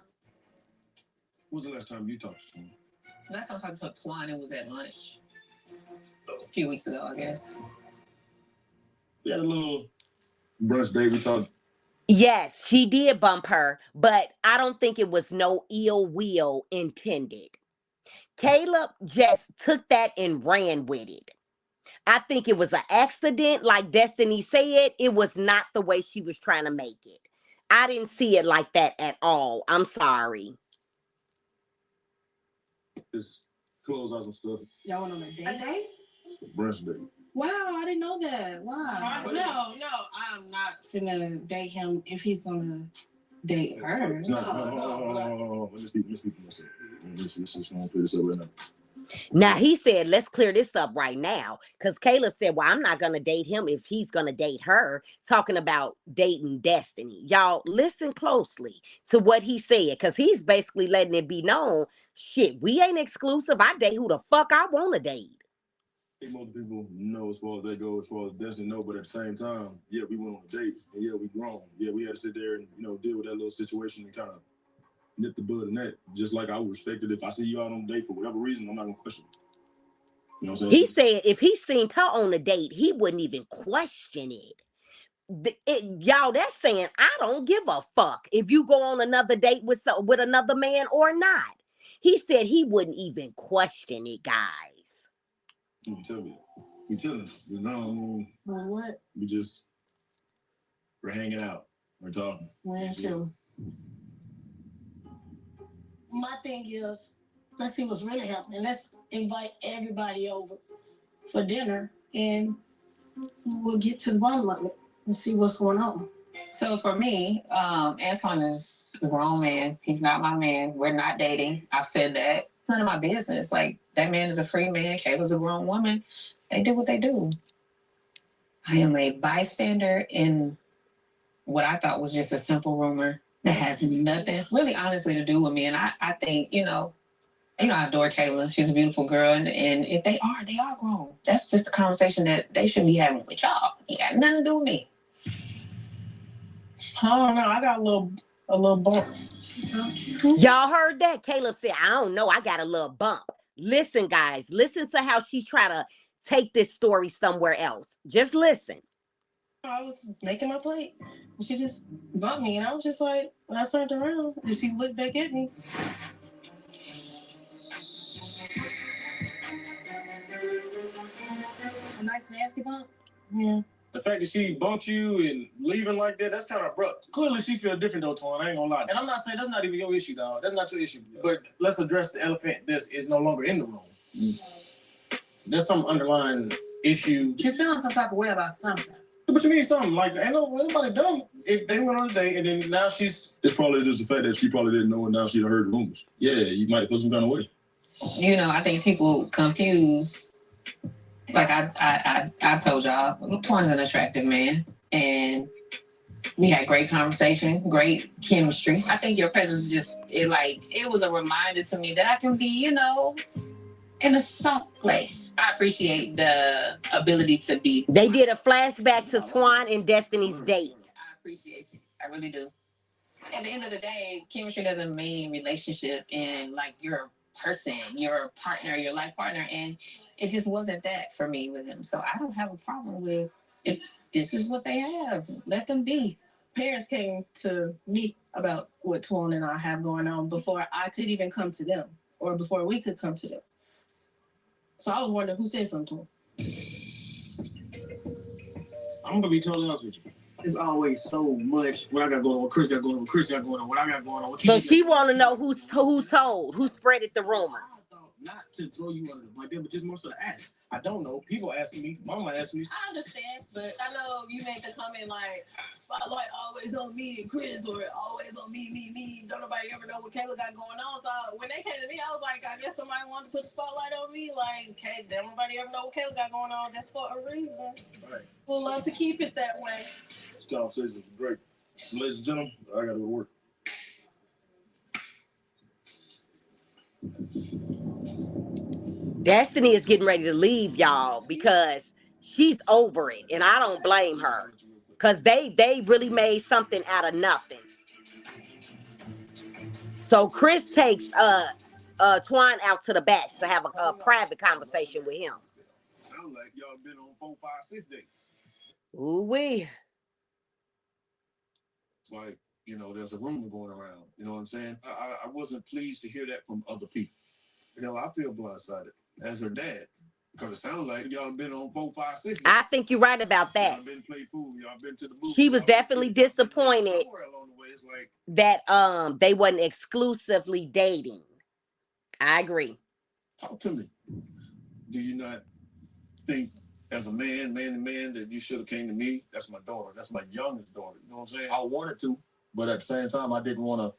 When was the last time you talked to him? Last time I talked to Twan, it was at lunch. A few weeks ago, I guess. We had a little brunch day. We talked. Yes, she did bump her, but I don't think it was no ill will intended. Caleb just took that and ran with it. I think it was an accident, like Destiny said. It was not the way she was trying to make it. I didn't see it like that at all. I'm sorry. Just close out some stuff. Y'all went on a date? A date? Brunch day. Wow, I didn't know that. Wow. No, I'm not finna date him if he's gonna date her. No. Let's speak for myself. Let's clear this up right now. Now, he said, let's clear this up right now. Because Caleb said, well, I'm not going to date him if he's going to date her. Talking about dating Destiny. Y'all, listen closely to what he said. Because he's basically letting it be known, shit, we ain't exclusive. I date who the fuck I want to date. I think most people know as far as that goes, as far as Destiny know, but at the same time, yeah, we went on a date, and yeah, we grown. Yeah, we had to sit there and, deal with that little situation and kind of nip the bud in that. Just like I would respect it if I see you out on a date for whatever reason, I'm not going to question it. You know what I'm saying? He said if he seen her on a date, he wouldn't even question it. Y'all, that's saying I don't give a fuck if you go on another date with another man or not. He said he wouldn't even question it, guys. You tell me. We chilling. You know, I mean, What? We're hanging out. We're talking. Where to? My thing is, let's see what's really happening. Let's invite everybody over for dinner, and we'll get to the bottom of it and see what's going on. So for me, Antoine is a grown man. He's not my man. We're not dating. I've said that. None of my business. Like, that man is a free man. Kayla's a grown woman. They do what they do. I am a bystander in what I thought was just a simple rumor that has nothing really honestly to do with me. And I think, I adore Kayla. She's a beautiful girl. And if they are grown. That's just a conversation that they should be having with y'all. It got nothing to do with me. I don't know. I got a little bump. Y'all heard that? Caleb said, I don't know. I got a little bump. Listen, guys. Listen to how she try to take this story somewhere else. Just listen. I was making my plate. And she just bumped me. And I was just like, I turned around. And she looked back at me. A nice nasty bump? Yeah. The fact that she bumped you and leaving like that, that's kind of abrupt. Clearly, she feels different, though, Twan. I ain't gonna lie. And I'm not saying that's not even your issue, dog. That's not your issue. But let's address the elephant that is no longer in the room. There's some underlying issue. She's feeling some type of way about something. What you mean something? Like, ain't nobody dumb. If they went on a date and then now she's... It's probably just the fact that she probably didn't know and now she done heard rumors. Yeah, you might feel some kind of way. I think people confuse... Like I told y'all, Twan's an attractive man, and we had great conversation, great chemistry. I think your presence it was a reminder to me that I can be, in a soft place. I appreciate the ability to be. They did a flashback to Twan and Destiny's date. I appreciate you. I really do. At the end of the day, chemistry doesn't mean relationship and like your person, your partner, your life partner. And it just wasn't that for me with him. So I don't have a problem with if this is what they have. Let them be. Parents came to me about what Twan and I have going on before I could even come to them or before we could come to them. So I was wondering who said something to him. I'm gonna be totally honest with you. It's always so much what I got going on, what Chris got going on, what Chris got going on, what I got going on. So she want to know who told, who spread it the rumor. Not to throw you under the bus, but just more so to ask. I don't know. People asking me, mama asking me. I understand, but I know you made the comment like, spotlight always on me and Chris, or always on me. Don't nobody ever know what Kayla got going on. So when they came to me, I was like, I guess somebody wanted to put the spotlight on me. Like, okay, don't nobody ever know what Kayla got going on. That's for a reason. Right. We'll love to keep it that way. This conversation was great. Ladies and gentlemen, I gotta go to work. Destiny is getting ready to leave, y'all, because she's over it, and I don't blame her, because they really made something out of nothing. So Chris takes Twan out to the back to have a private conversation with him. Sound like y'all been on 4, 5, 6 dates. Ooh-wee. Like, you know, there's a rumor going around. You know what I'm saying? I wasn't pleased to hear that from other people. You know, I feel blindsided as her dad. Because it sounds like y'all been on 4, 5, 6. I think you're right about that. Y'all been played pool. Y'all been to the movie. She was definitely disappointed like, that they wasn't exclusively dating. I agree. Talk to me. Do you not think as a man, that you should have came to me? That's my daughter. That's my youngest daughter. You know what I'm saying? I wanted to, but at the same time, I didn't want to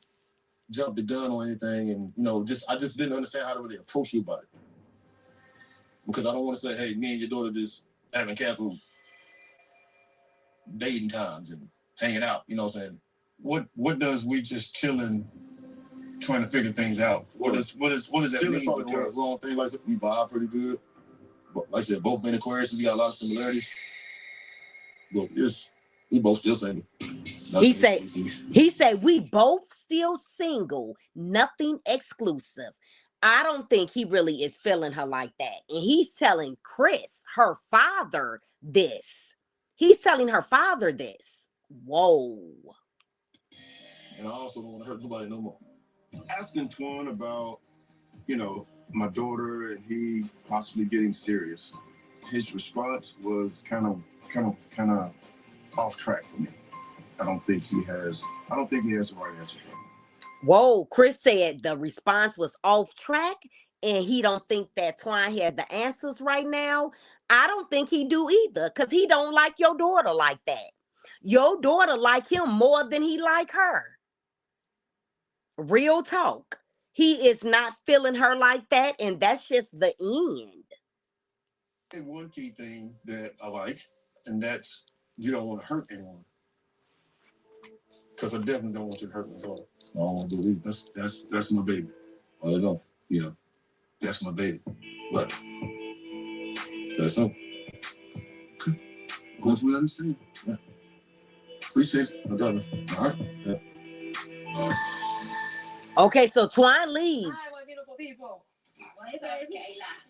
jump the gun or anything, and you know, I just didn't understand how to really approach you about it. Because I don't want to say, hey, me and your daughter just having casual dating times and hanging out. You know what I'm saying? What does we just chilling, trying to figure things out? What does that mean? Wrong thing, like we vibe pretty good. But like I said, both been Aquarius, we got a lot of similarities. But we both still single. He said we both still single, nothing exclusive. I don't think he really is feeling her like that. And he's telling Chris, her father, this. He's telling her father this. Whoa. And I also don't want to hurt nobody no more. Asking Twan about, you know, my daughter and he possibly getting serious. His response was kind of off track for me. I don't think he has the right answer for me. Whoa, Chris said the response was off track and he don't think that Twan had the answers right now. I don't think he do either, because he don't like your daughter like that. Your daughter like him more than he like her. Real talk. He is not feeling her like that, and that's just the end. And one key thing that I like, and that's you don't want to hurt anyone. Because I definitely don't want you to hurt my daughter. I don't want to believe that's my baby. I don't know. You know, that's my baby. But that's all. Okay. Once we understand. Yeah. Appreciate it. All right. Yeah. Okay, so Twan leaves. Hi, my beautiful people.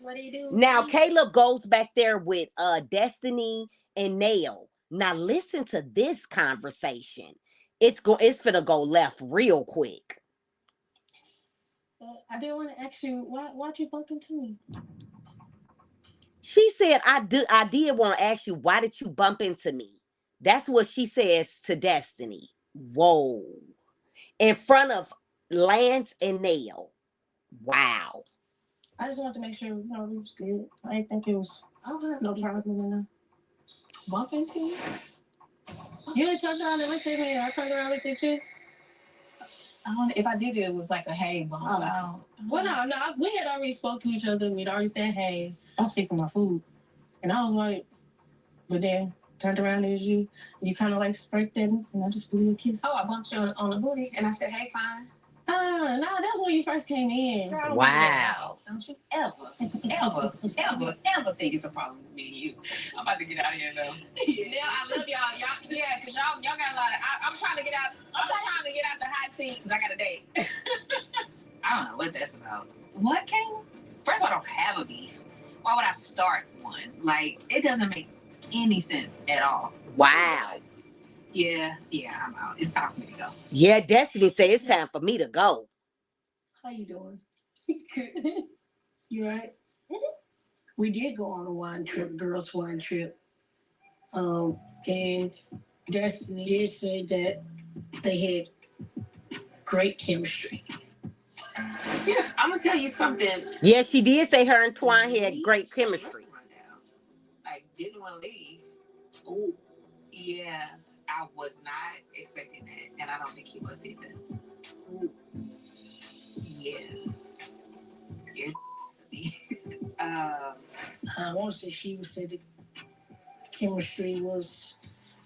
What do you do? Now Caleb goes back there with Destiny and Nail. Now listen to this conversation. It's finna go left real quick. I didn't want to ask you why'd you bump into me? She said, I did want to ask you, why did you bump into me? That's what she says to Destiny. Whoa. In front of Lance and Nail. Wow. I just wanted to make sure we was good. I didn't think it was no problem in bump into you. You ain't turned around and looked at me. I turned around and looked at you. I don't know. If I did it was like a hey bump. Well, no, we had already spoke to each other. We'd already said hey. I was fixing my food, and I was like, but then turned around as you kind of like sparked at me, and I just blew a kiss. Oh, I bumped you on the booty, and I said, hey, fine. No, that's when you first came in. Girl, wow. Don't you ever think it's a problem with me and you. I'm about to get out of here, though. Yeah, I love y'all. Yeah, because y'all got a lot of... I'm trying to get out. I'm trying to get out the see, because I got a date. I don't know what that's about. What, Kayla? First of all, I don't have a beef. Why would I start one? Like, it doesn't make any sense at all. Wow. Yeah, I'm out. It's time for me to go. Yeah, Destiny said it's time for me to go. How you doing? You all right? We did go on a wine trip, girls' wine trip. And Destiny did say that they had great chemistry. Yeah, I'm gonna tell you something. Yeah, she did say her and Twan had great chemistry. I didn't want to leave. Oh, yeah, I was not expecting that, and I don't think he was either. Ooh. Yeah, scared of me. I want to say she said the chemistry was.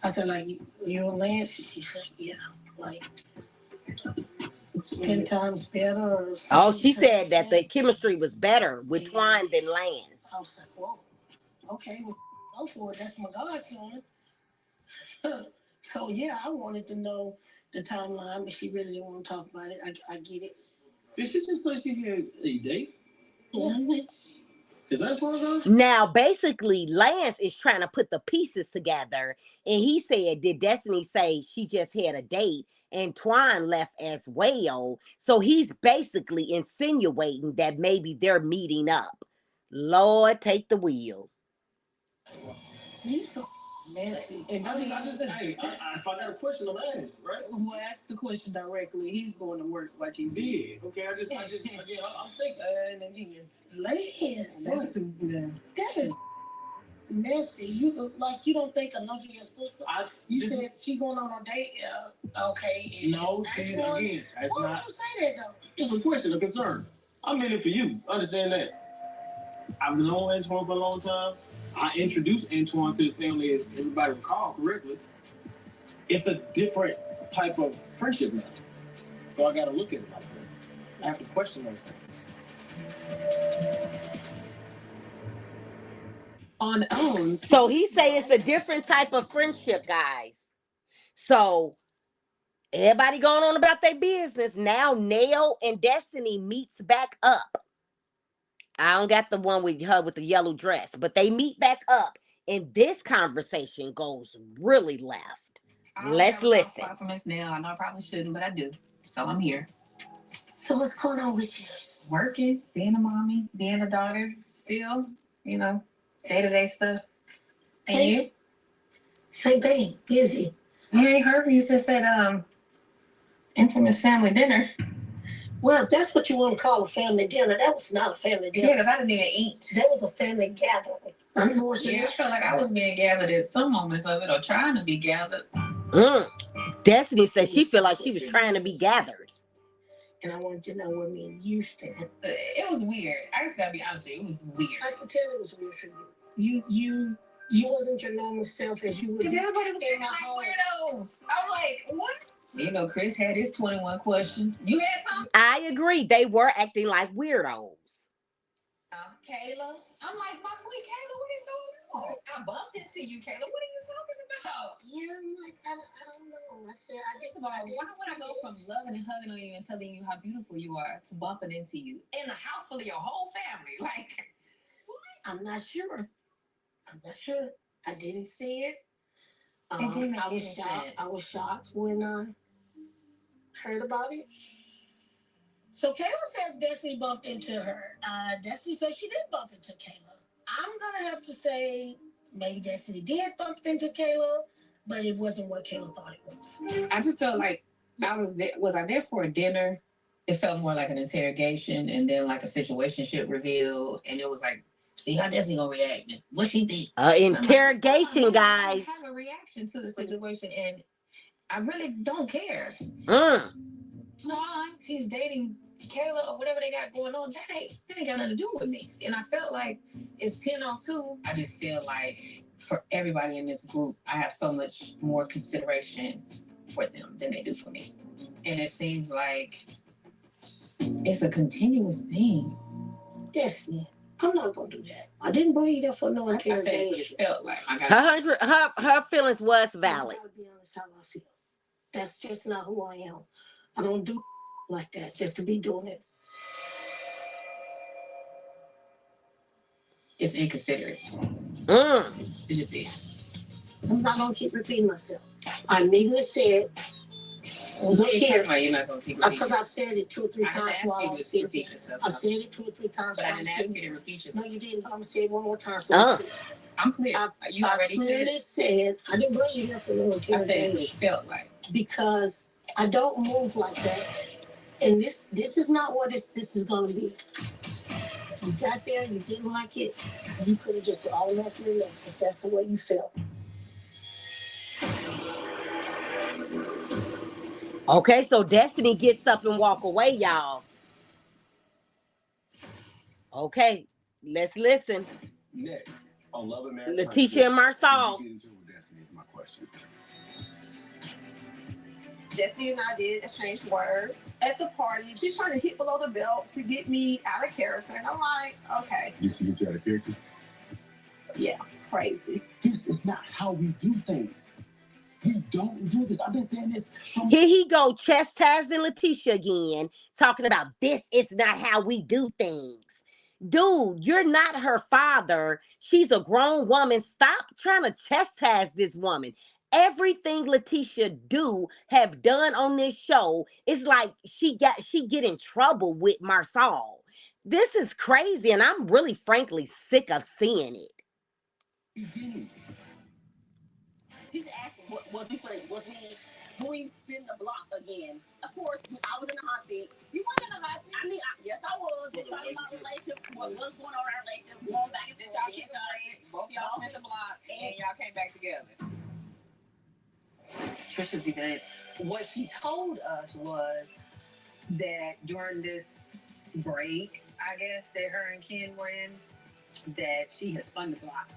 I said like you and Lance. She said yeah, like 10 times better. Or oh, she said that the chemistry was better with Twan than Lance. I was like, whoa, okay, well, go for it. That's my godson. So yeah, I wanted to know the timeline, but she really didn't want to talk about it. I get it. Did she just say she had a date? Yeah. Is that what it was? Now, basically, Lance is trying to put the pieces together, and he said, "Did Destiny say she just had a date?" And Twan left as well, so he's basically insinuating that maybe they're meeting up. Lord, take the wheel. You so messy. And I just said, hey, if I got a question, I'm ask, right? Well, ask the question directly. He's going to work like he's did. Okay, I'm thinking. Lance, That's too bad. that is messy. You look like you don't think enough of your sister. You said she going on a date. Okay. No, see, again, that's why not. would you say that though? It's a question, a concern. I'm in it for you. Understand that. I've known Antoine for a long time. I introduced Antoine to the family, if everybody recall correctly. It's a different type of friendship now. So I got to look at it like that. I have to question those things. On owns. So he say it's a different type of friendship, guys. So everybody going on about their business. Now Nail and Destiny meets back up. I don't got the one with her with the yellow dress, but they meet back up, and this conversation goes really left. Let's listen. For Miss Nail, I know I probably shouldn't, but I do. So I'm here. So what's going on with you? Working, being a mommy, being a daughter, still, day-to-day stuff. And Hey. you? Say, babe, busy. You ain't heard me. You just said, infamous family dinner. Well, if that's what you want to call a family dinner, that was not a family dinner. Yeah, because I didn't even eat. That was a family gathering. Unfortunately. Yeah, I felt like I was being gathered at some moments of it, or trying to be gathered. Destiny said she felt like she was trying to be gathered. And I wanted to know where me and you stand. It was weird. I just gotta be honest with you. It was weird. I could tell it was weird for you. You wasn't your normal self as you was. Because everybody was acting like weirdos. I'm like, what? Chris had his 21 questions. You had some? I agree. They were acting like weirdos. Kayla. I'm like, my sweet Kayla, what is going on? I bumped into you, Kayla. What are you talking about? Yeah, I'm like, I don't know. I said, First of all, why would I go from loving and hugging on you and telling you how beautiful you are to bumping into you in a house full of your whole family? Like, what? I'm not sure. I didn't see it. It didn't make I was any shocked. sense. I was shocked when I heard about it. So Kayla says Destiny bumped into her. Destiny says she did bump into Kayla. I'm gonna have to say maybe Destiny did bump into Kayla, but it wasn't what Kayla thought it was. I just felt like I was there. Was I there for a dinner? It felt more like an interrogation and then like a situationship reveal, and it was like, see how Destiny gonna react? What she think? Interrogation, guys. I have a reaction to the situation, and I really don't care. Twan, he's dating Kayla or whatever they got going on. That ain't got nothing to do with me. And I felt like it's 10-2. I just feel like for everybody in this group, I have so much more consideration for them than they do for me. And it seems like it's a continuous thing. Destiny, I'm not gonna do that. I didn't bring you there for no interrogation. It felt like her feelings was valid. I gotta be honest how I feel. That's just not who I am. I don't do like that just to be doing it. It's inconsiderate. It just is. I'm not gonna keep repeating myself. I immediately said, look here, because I've said it 2 or 3 times while I was sitting. I've said it 2 or 3 times. But I didn't ask you to repeat yourself. No, you didn't. I'm gonna say it one more time. So I'm clear. You already said I didn't bring you here for no interrogation. I said it felt like. Because I don't move like that. And this is not what this is gonna be. You got there, you didn't like it, you could have just automatically left if that's the way you felt. Okay, so Destiny gets up and walk away, y'all. Okay, let's listen. Next, on Love and Marriage. Letitia and Marcel. Get into it with Destiny is my question. Destiny and I did exchange words at the party. She's trying to hit below the belt to get me out of character. And I'm like, okay. You see, get you out of character? Yeah, crazy. This is not how we do things. We don't do this. I've been saying this. Here he go, chastising Letitia again, talking about this is not how we do things. Dude, you're not her father. She's a grown woman. Stop trying to chastise this woman. Everything Letitia have done on this show is like she get in trouble with Marcel. This is crazy, and I'm really frankly sick of seeing it. She's asking, was we spin the block again? Of course, I was in the hot seat. You weren't in the hot seat. I mean, yes, I was. We're talking about relationship. What's going on in our relationship? Going back and forth. Both y'all spent the block, and y'all came back together. Trish was good. What she told us was that during this break, I guess that her and Ken were in, that she has spun the block.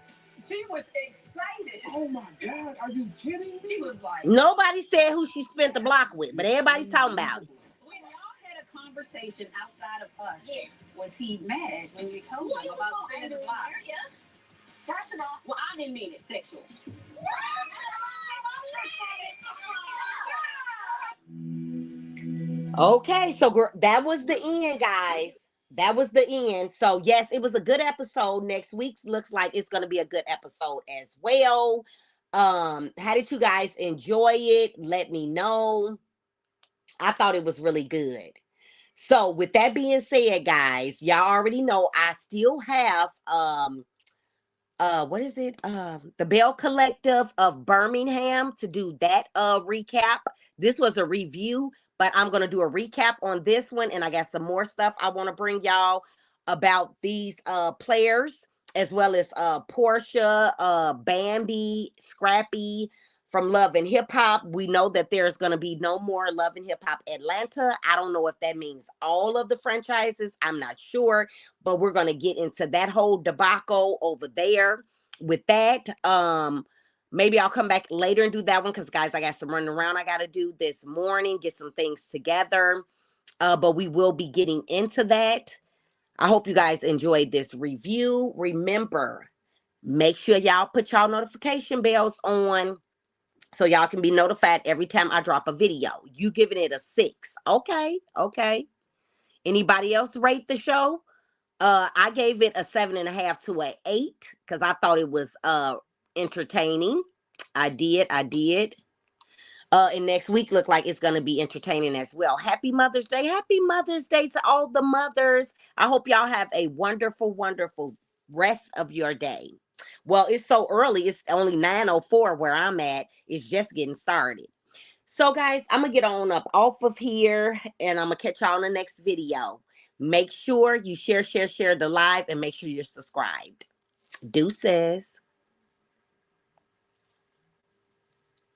She was excited. Oh my God, are you kidding? She was like, Nobody said who she spent the block with, but everybody talking about it. when y'all had a conversation outside of us, yes, was he mad when you told him about spinning the block? Yeah. First of all, well, I didn't mean it sexual. Okay, so that was the end, guys. That was the end. So yes, it was a good episode. Next week looks like it's going to be a good episode as well. How did you guys enjoy it? Let me know. I thought it was really good. So with that being said, guys, y'all already know I still have what is it? The Bell Collective of Birmingham to do that recap. This was a review, but I'm gonna do a recap on this one, and I got some more stuff I want to bring y'all about these players, as well as Portia, Bambi, Scrappy from Love and Hip Hop. We know that there's gonna be no more Love and Hip Hop Atlanta. I don't know if that means all of the franchises. I'm not sure, but we're gonna get into that whole debacle over there with that. Maybe I'll come back later and do that one because, guys, I got some running around I got to do this morning, get some things together. But we will be getting into that. I hope you guys enjoyed this review. Remember, make sure y'all put y'all notification bells on so y'all can be notified every time I drop a video. You giving it a 6. Okay. Anybody else rate the show? I gave it a 7.5 to an 8 because I thought it was entertaining. I did. And next week look like it's gonna be entertaining as well. Happy Mother's Day. Happy Mother's Day to all the mothers. I hope y'all have a wonderful, wonderful rest of your day. Well, it's so early. It's only 9:04 where I'm at. It's just getting started. So, guys, I'm going to get on up off of here, and I'm going to catch y'all in the next video. Make sure you share the live, and make sure you're subscribed. Deuces.